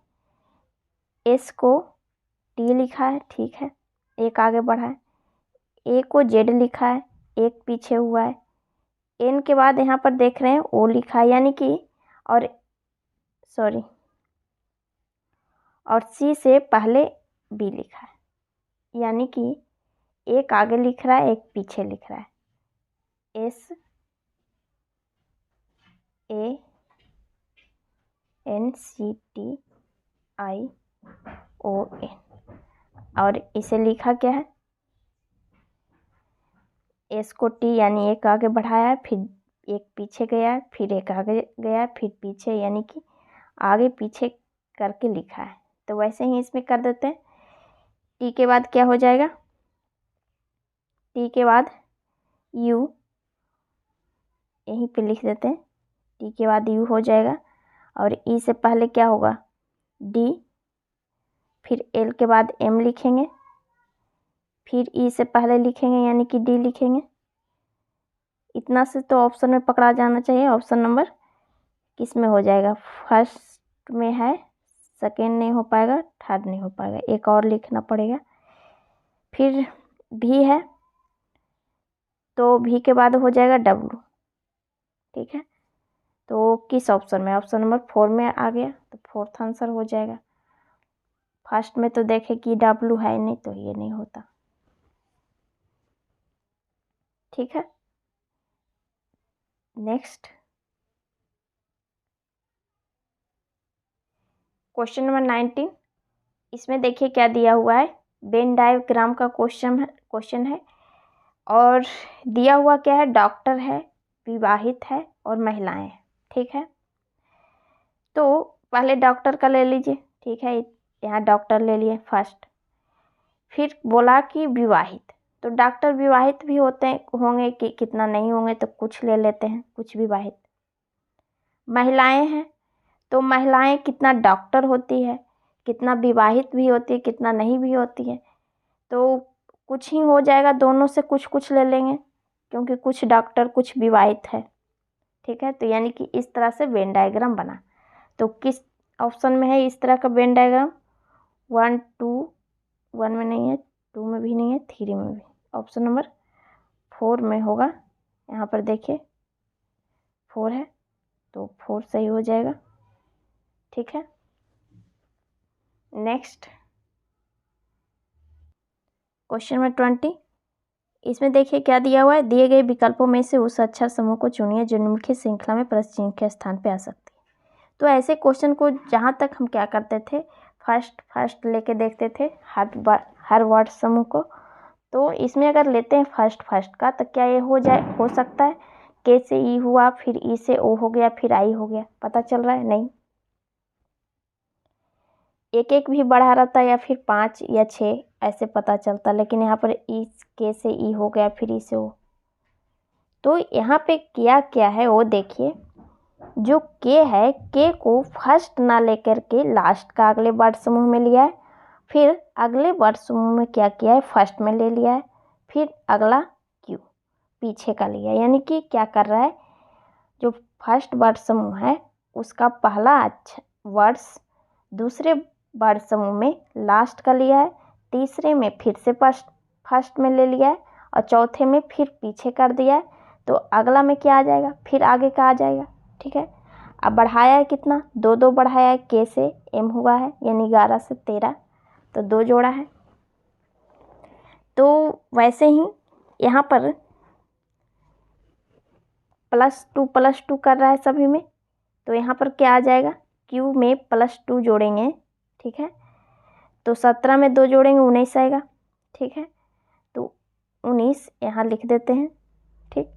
एस को टी लिखा है, ठीक है, एक आगे बढ़ा है। ए को जेड लिखा है, एक पीछे हुआ है। एन के बाद यहाँ पर देख रहे हैं ओ लिखा है, यानी कि और सी से पहले बी लिखा है, यानी कि एक आगे लिख रहा है, एक पीछे लिख रहा है। S A N C T I O N, और इसे लिखा क्या है, एस को टी यानी एक आगे बढ़ाया है, फिर एक पीछे गया है, फिर एक आगे गया है, फिर पीछे, यानी कि आगे पीछे करके लिखा है। तो वैसे ही इसमें कर देते हैं। टी के बाद क्या हो जाएगा, टी के बाद यू, यहीं पे लिख देते हैं। टी के बाद यू हो जाएगा, और ई से पहले क्या होगा, डी, फिर एल के बाद एम लिखेंगे, फिर ई से पहले लिखेंगे यानी कि डी लिखेंगे। इतना से तो ऑप्शन में पकड़ा जाना चाहिए। ऑप्शन नंबर किस में हो जाएगा, फर्स्ट में है, सेकेंड नहीं हो पाएगा, थर्ड नहीं हो पाएगा, एक और लिखना पड़ेगा। फिर भी है, तो भी के बाद हो जाएगा डब्लू। ठीक है, तो किस ऑप्शन में, ऑप्शन नंबर 4 में आ गया, तो फोर्थ आंसर हो जाएगा। फर्स्ट में तो देखे कि डब्लू है नहीं, तो ये नहीं होता। ठीक है, नेक्स्ट क्वेश्चन नंबर 19, इसमें देखिए क्या दिया हुआ है। वेन डायग्राम का क्वेश्चन है, और दिया हुआ क्या है, डॉक्टर है, विवाहित है और महिलाएं हैं। ठीक है, तो पहले डॉक्टर का ले लीजिए। ठीक है, यहाँ डॉक्टर ले लिए फर्स्ट, फिर बोला कि विवाहित, तो डॉक्टर विवाहित भी होंगे कि कितना नहीं होंगे, तो कुछ ले लेते हैं, कुछ विवाहित। महिलाएं हैं, तो महिलाएं कितना डॉक्टर होती है, कितना विवाहित भी होती है, कितना नहीं भी होती है, तो कुछ ही हो जाएगा, दोनों से कुछ कुछ ले लेंगे, क्योंकि कुछ डॉक्टर कुछ विवाहित है। ठीक है, तो यानी कि इस तरह से वेन डायग्राम बना। तो किस ऑप्शन में है इस तरह का वेन डायग्राम, 1 2 1 में नहीं है, 2 में भी नहीं है, 3 में भी, ऑप्शन नंबर 4 में होगा। यहाँ पर देखिए 4 है, तो 4 सही हो जाएगा। ठीक है, नेक्स्ट क्वेश्चन नंबर 20, इसमें देखिए क्या दिया हुआ है। दिए गए विकल्पों में से उस अक्षर समूह को चुनिए जो निम्नलिखित श्रृंखला में प्रश्न के स्थान पे आ सकती है। तो ऐसे क्वेश्चन को जहाँ तक हम क्या करते थे, फर्स्ट लेके देखते थे हर वर्ड समूह को। तो इसमें अगर लेते हैं फर्स्ट का, तो क्या ये हो सकता है के से ई हुआ, फिर ई से ओ हो गया, फिर आई हो गया, पता चल रहा है? नहीं, एक एक भी बढ़ा रहता या फिर 5 या 6 ऐसे पता चलता, लेकिन यहाँ पर ई के से ई हो गया, फिर ई से ओ। तो यहाँ पे किया क्या है वो देखिए। जो के है, के को फर्स्ट ना लेकर के लास्ट का अगले वर्ड समूह में लिया है, फिर अगले वर्ड समूह में क्या किया है, फर्स्ट में ले लिया है, फिर अगला क्यू पीछे का लिया है। यानी कि क्या कर रहा है, जो फर्स्ट वर्ड समूह है उसका पहला वर्ड्स दूसरे वर्ड समूह में लास्ट का लिया है, तीसरे में फिर से फर्स्ट में ले लिया है, और चौथे में फिर पीछे कर दिया है। तो अगला में क्या आ जाएगा, फिर आगे का आ जाएगा। ठीक है, अब बढ़ाया है कितना, 2 बढ़ाया है, के से एम हुआ है, यानी 11 से 13, तो 2 जोड़ा है। तो वैसे ही यहाँ पर +2 कर रहा है सभी में, तो यहाँ पर क्या आ जाएगा, क्यू में +2 जोड़ेंगे। ठीक है, तो 17 में 2 जोड़ेंगे 19 आएगा। ठीक है, तो 19 यहाँ लिख देते हैं। ठीक,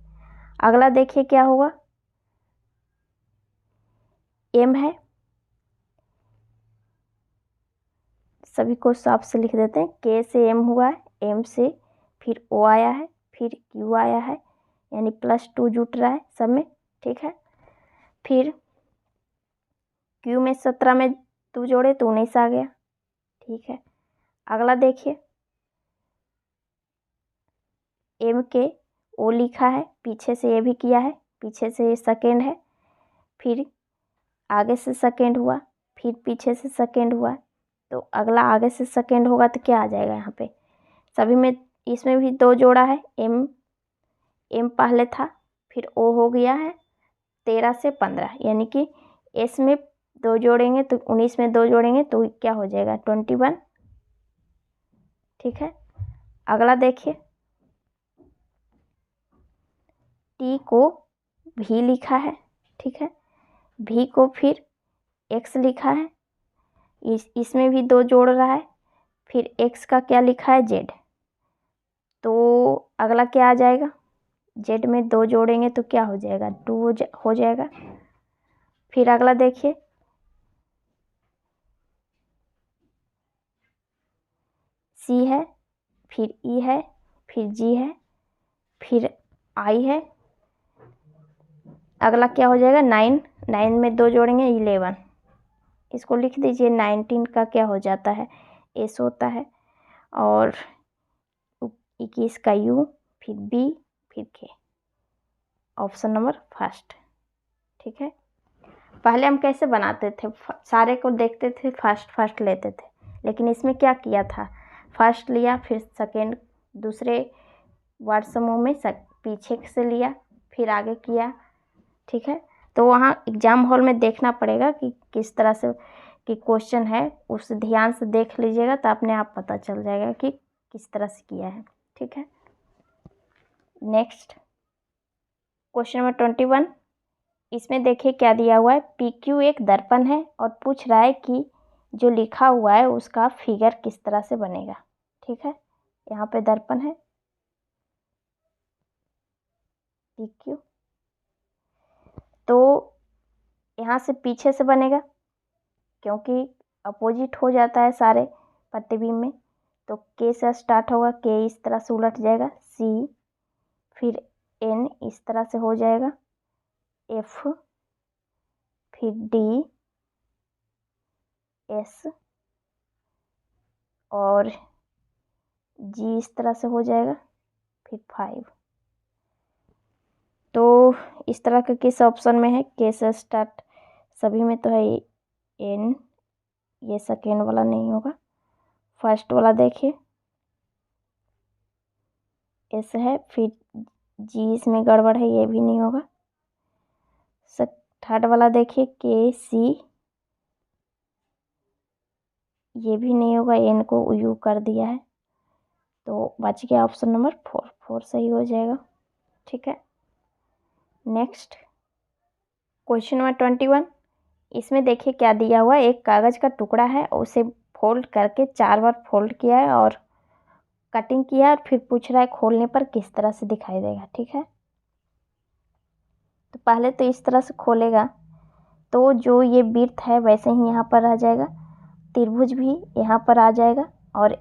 अगला देखिए क्या होगा, एम है, सभी को साफ से लिख देते हैं। के से एम हुआ है, एम से फिर ओ आया है, फिर क्यू आया है, यानी +2 जुट रहा है सब में। ठीक है, फिर क्यू में 17 में 2 जोड़े तो 19 आ गया। ठीक है, अगला देखिए, एम के ओ लिखा है, पीछे से ये भी किया है, पीछे से ये सेकेंड है, फिर आगे से सेकेंड हुआ, फिर पीछे से सेकेंड हुआ, तो अगला आगे से सेकेंड होगा तो क्या आ जाएगा यहाँ पे, सभी में इसमें भी 2 जोड़ा है, एम पहले था, फिर ओ हो गया है 13 से 15, यानी कि एस में 2 जोड़ेंगे तो 19 में 2 जोड़ेंगे तो क्या हो जाएगा, 21। ठीक है, अगला देखिए, टी को भी लिखा है। ठीक है, भी को फिर एक्स लिखा है, इसमें भी 2 जोड़ रहा है, फिर एक्स का क्या लिखा है, जेड, तो अगला क्या आ जाएगा, जेड में 2 जोड़ेंगे तो क्या हो जाएगा, 2 हो जाएगा। फिर अगला देखिए, सी है, फिर ई है, फिर जी है, फिर आई है, अगला क्या हो जाएगा, 9 में 2 जोड़ेंगे 11, इसको लिख दीजिए। 19 का क्या हो जाता है, एस होता है, और 21 का यू, फिर बी, फिर के, ऑप्शन नंबर फर्स्ट। ठीक है, पहले हम कैसे बनाते थे, सारे को देखते थे, फर्स्ट लेते थे, लेकिन इसमें क्या किया था, फर्स्ट लिया, फिर सेकेंड दूसरे वर्ड समूह में पीछे से लिया, फिर आगे किया। ठीक है, तो वहाँ एग्जाम हॉल में देखना पड़ेगा कि किस तरह से कि क्वेश्चन है, उस ध्यान से देख लीजिएगा तो अपने आप पता चल जाएगा कि किस तरह से किया है। ठीक है, नेक्स्ट क्वेश्चन नंबर 21, इसमें देखिए क्या दिया हुआ है, PQ एक दर्पण है और पूछ रहा है कि जो लिखा हुआ है उसका फिगर किस तरह से बनेगा। ठीक है, यहाँ पे दर्पण है PQ, तो यहाँ से पीछे से बनेगा क्योंकि अपोजिट हो जाता है सारे प्रतिबिंब में, तो के से स्टार्ट होगा, के इस तरह से उलट जाएगा, सी, फिर एन इस तरह से हो जाएगा, एफ, फिर डी, एस, और जी इस तरह से हो जाएगा, फिर 5। तो इस तरह का किस ऑप्शन में है, के से स्टार्ट सभी में तो है एन, ये सेकेंड वाला नहीं होगा, फर्स्ट वाला देखिए एस है, फिर जी इसमें गड़बड़ है, ये भी नहीं होगा, थर्ड वाला देखिए के सी, ये भी नहीं होगा, एन को यू कर दिया है, तो बच गया ऑप्शन नंबर 4 सही हो जाएगा। ठीक है, नेक्स्ट क्वेश्चन नंबर 21, इसमें देखिए क्या दिया हुआ है, एक कागज का टुकड़ा है, उसे फोल्ड करके 4 बार फोल्ड किया है और कटिंग किया है, और फिर पूछ रहा है खोलने पर किस तरह से दिखाई देगा। ठीक है, तो पहले तो इस तरह से खोलेगा, तो जो ये वृत्त है वैसे ही यहाँ पर रह जाएगा, त्रिभुज भी यहाँ पर आ जाएगा और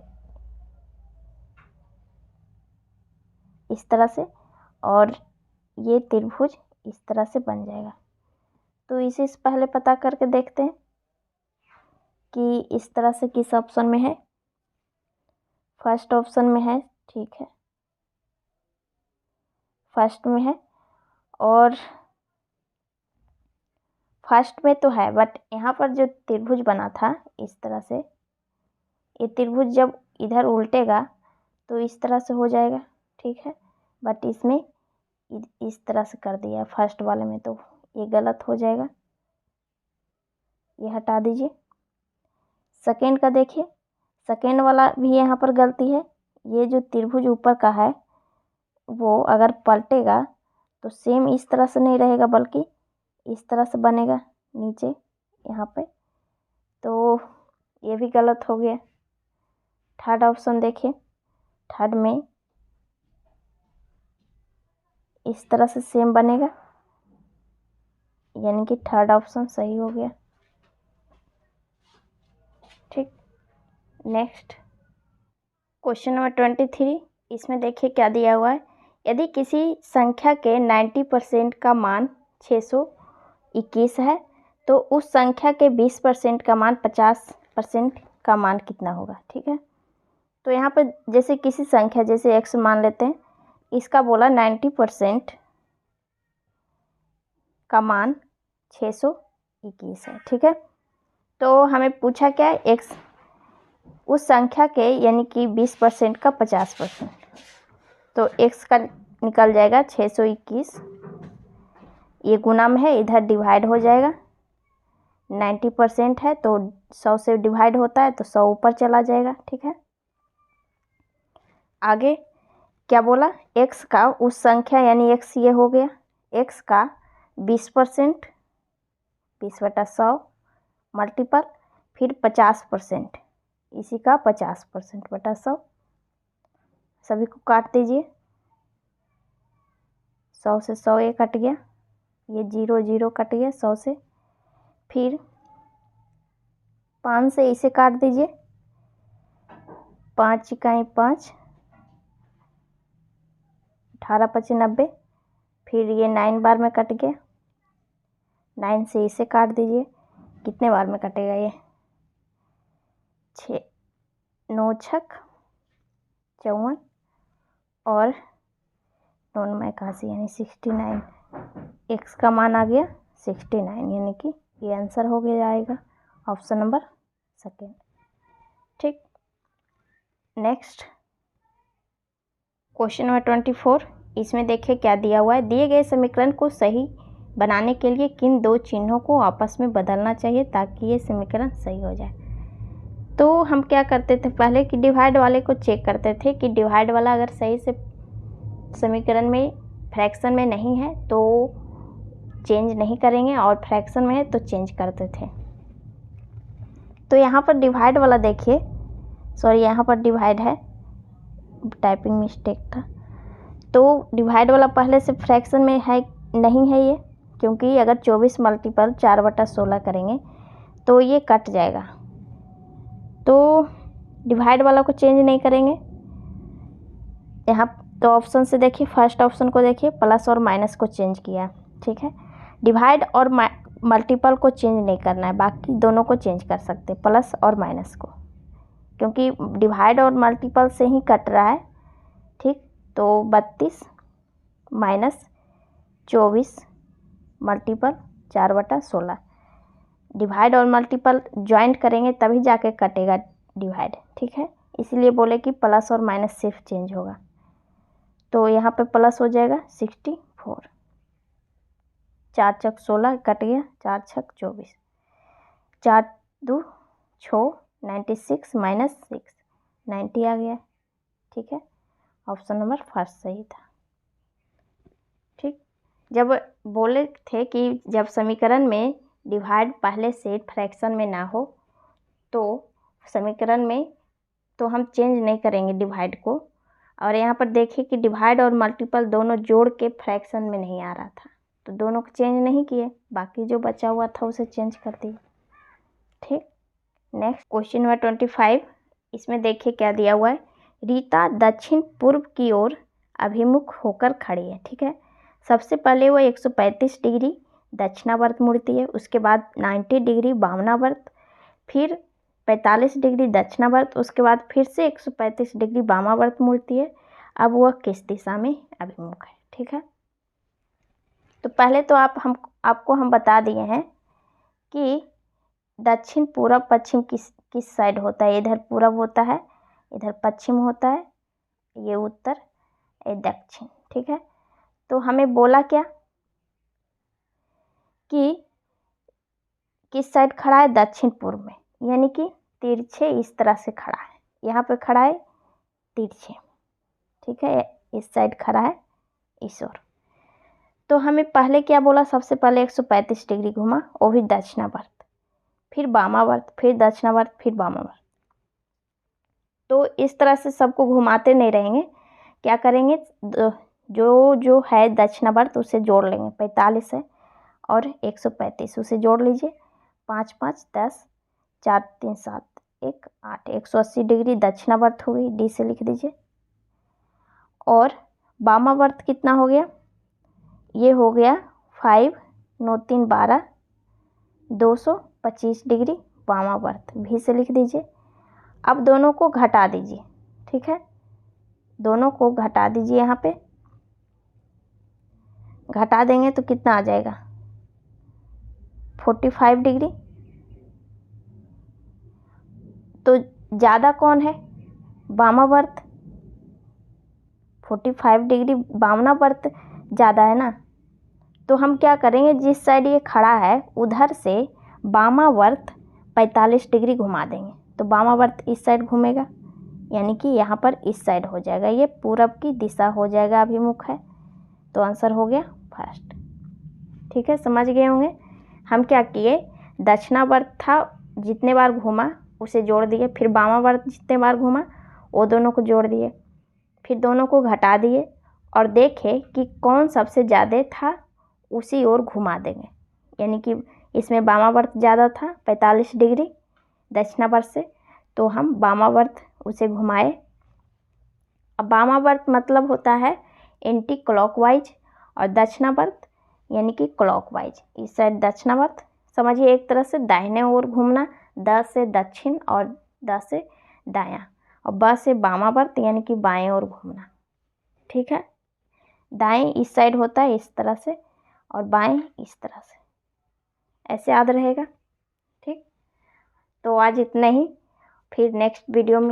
इस तरह से, और ये त्रिभुज इस तरह से बन जाएगा। तो इसे पहले पता करके देखते हैं कि इस तरह से किस ऑप्शन में है। फर्स्ट ऑप्शन में है, ठीक है, फर्स्ट में है, और फर्स्ट में तो है, बट यहाँ पर जो त्रिभुज बना था इस तरह से, ये त्रिभुज जब इधर उल्टेगा तो इस तरह से हो जाएगा, ठीक है, बट इसमें इस तरह से कर दिया फर्स्ट वाले में, तो ये गलत हो जाएगा, ये हटा दीजिए। सेकेंड का देखिए, सेकेंड वाला भी यहाँ पर गलती है। ये जो त्रिभुज ऊपर का है वो अगर पलटेगा तो सेम इस तरह से नहीं रहेगा, बल्कि इस तरह से बनेगा नीचे यहाँ पे, तो ये भी गलत हो गया। थर्ड ऑप्शन देखिए, थर्ड में इस तरह से सेम बनेगा, यानी कि थर्ड ऑप्शन सही हो गया, ठीक। नेक्स्ट क्वेश्चन नंबर 23, इसमें देखिए क्या दिया हुआ है। यदि किसी संख्या के 90% का मान 621 है तो उस संख्या के 20% का मान 50% का मान कितना होगा, ठीक है। तो यहाँ पर जैसे किसी संख्या, जैसे x मान लेते हैं, इसका बोला 90% का मान 621 है, ठीक है। तो हमें पूछा क्या है, x उस संख्या के यानी कि 20% का 50%, तो x का निकल जाएगा 621, ये गुना में है, इधर डिवाइड हो जाएगा, 90% है तो 100 से डिवाइड होता है तो 100 ऊपर चला जाएगा, ठीक है। आगे क्या बोला, x का उस संख्या यानी x ये हो गया, x का 20%, 20/100 मल्टीपल फिर 50%, इसी का 50%/100, सभी को काट दीजिए, 100 से 100 ये कट गया, ये 0 0 कट गया 100 से, फिर 5 से इसे काट दीजिए, 5 इकाई 5, 18 5 90, फिर ये 9 बार में कट गया, 9 से इसे काट दीजिए, कितने बार में कटेगा ये, 6 9 छक 54 और 9 में 81 यानी 69, x का मान आ गया 69, यानी कि ये आंसर हो गया जाएगा ऑप्शन नंबर सेकेंड, ठीक। नेक्स्ट क्वेश्चन नंबर 24, इसमें देखिए क्या दिया हुआ है। दिए गए समीकरण को सही बनाने के लिए किन दो चिन्हों को आपस में बदलना चाहिए ताकि ये समीकरण सही हो जाए। तो हम क्या करते थे पहले कि डिवाइड वाले को चेक करते थे कि डिवाइड वाला अगर सही से समीकरण में फ्रैक्शन में नहीं है तो चेंज नहीं करेंगे, और फ्रैक्शन में है तो चेंज करते थे। तो यहाँ पर डिवाइड वाला देखिए, सॉरी यहाँ पर डिवाइड है, टाइपिंग मिस्टेक था। तो डिवाइड वाला पहले से फ्रैक्शन में है नहीं है ये, क्योंकि अगर 24 मल्टीपल 4/16 करेंगे तो ये कट जाएगा, तो डिवाइड वाला को चेंज नहीं करेंगे। यहाँ तो ऑप्शन से देखिए, फर्स्ट ऑप्शन को देखिए, प्लस और माइनस को चेंज किया, ठीक है। डिवाइड और मल्टीपल को चेंज नहीं करना है, बाकी दोनों को चेंज कर सकते, प्लस और माइनस को, क्योंकि डिवाइड और मल्टीपल से ही कट रहा है, ठीक। तो 32 माइनस 24 मल्टीपल 4/16, डिवाइड और मल्टीपल ज्वाइंट करेंगे तभी जाके कटेगा डिवाइड, ठीक है। इसलिए बोले कि प्लस और माइनस सिर्फ चेंज होगा, तो यहाँ पे प्लस हो जाएगा 64, 4 छक 16 कट गया, 4 छक 24, 4 2 6 96 माइनस 6 90 आ गया, ठीक है। ऑप्शन नंबर फर्स्ट सही था, ठीक। जब बोले थे कि जब समीकरण में डिवाइड पहले से फ्रैक्शन में ना हो तो समीकरण में तो हम चेंज नहीं करेंगे डिवाइड को, और यहाँ पर देखिए कि डिवाइड और मल्टीपल दोनों जोड़ के फ्रैक्शन में नहीं आ रहा था, तो दोनों को चेंज नहीं किए, बाकी जो बचा हुआ था उसे चेंज कर दिए। ठीक, नेक्स्ट क्वेश्चन नंबर 25। इसमें देखिए क्या दिया हुआ है। रीता दक्षिण पूर्व की ओर अभिमुख होकर खड़ी है। ठीक है, सबसे पहले वो 135 डिग्री दक्षिणावर्त मुड़ती है, उसके बाद 90 डिग्री वामनावर्त, फिर 45 डिग्री दक्षिणावर्त, उसके बाद फिर से 135 डिग्री वामावर्त मुड़ती है। अब वह किस दिशा में अभिमुख है। ठीक है, तो पहले तो आपको हम बता दिए हैं कि दक्षिण पूरब पश्चिम किस साइड होता है। इधर पूरब होता है, इधर पश्चिम होता है, ये उत्तर, ये दक्षिण। ठीक है, तो हमें बोला क्या कि किस साइड खड़ा है, दक्षिण पूर्व में, यानी कि तिरछे इस तरह से खड़ा है, यहाँ पे खड़ा है तिरछे। ठीक है, इस साइड खड़ा है इस ओर। तो हमें पहले क्या बोला, सबसे पहले 135 डिग्री घुमा, वो भी दक्षिणावर्त, फिर वामावर्त, फिर दक्षिणावर्त, फिर वामावर्त। तो इस तरह से सबको घुमाते नहीं रहेंगे, क्या करेंगे, जो है दक्षिणावर्त उसे जोड़ लेंगे, 45 है और 135 उसे जोड़ लीजिए, 5 5 10, 4 3 7 1 8, 180 डिग्री दक्षिणावर्त हो गई, डी से लिख दीजिए। और वामावर्त कितना हो गया, ये हो गया 5 9 3 12, 225 डिग्री वामावर्त, भी से लिख दीजिए। अब दोनों को घटा दीजिए। ठीक है, दोनों को घटा दीजिए, यहाँ पे घटा देंगे तो कितना आ जाएगा, 45 डिग्री। तो ज़्यादा कौन है, वामावर्त, 45 डिग्री वामनावर्त ज़्यादा है ना। तो हम क्या करेंगे, जिस साइड ये खड़ा है उधर से वामावर्त 45 डिग्री घुमा देंगे, तो वामावर्त इस साइड घूमेगा, यानी कि यहाँ पर इस साइड हो जाएगा, ये पूरब की दिशा हो जाएगा, अभिमुख है। तो आंसर हो गया फर्स्ट। ठीक है, समझ गए होंगे। हम क्या किए, दक्षिणावर्त था, जितने बार घूमा उसे जोड़ दिए, फिर वामावर्त जितने बार घूमा वो दोनों को जोड़ दिए, फिर दोनों को घटा दिए और देखे कि कौन सबसे ज़्यादा था, उसी ओर घुमा देंगे। यानी कि इसमें वामावर्त ज़्यादा था 45 डिग्री दक्षिणावर्त से, तो हम वामावर्त उसे घुमाए। अब वामावर्त मतलब होता है एंटी क्लॉकवाइज और दक्षिणावर्त यानी कि क्लॉकवाइज। इस साइड दक्षिणावर्त समझिए, एक तरह से दाहिने ओर घूमना, द से दक्षिण और द से दायां, और ब से वामावर्त यानी कि बाएं ओर घूमना। ठीक है, दाएं इस साइड होता है इस तरह से और बाएं इस तरह से, ऐसे याद रहेगा। ठीक, तो आज इतना ही, फिर नेक्स्ट वीडियो में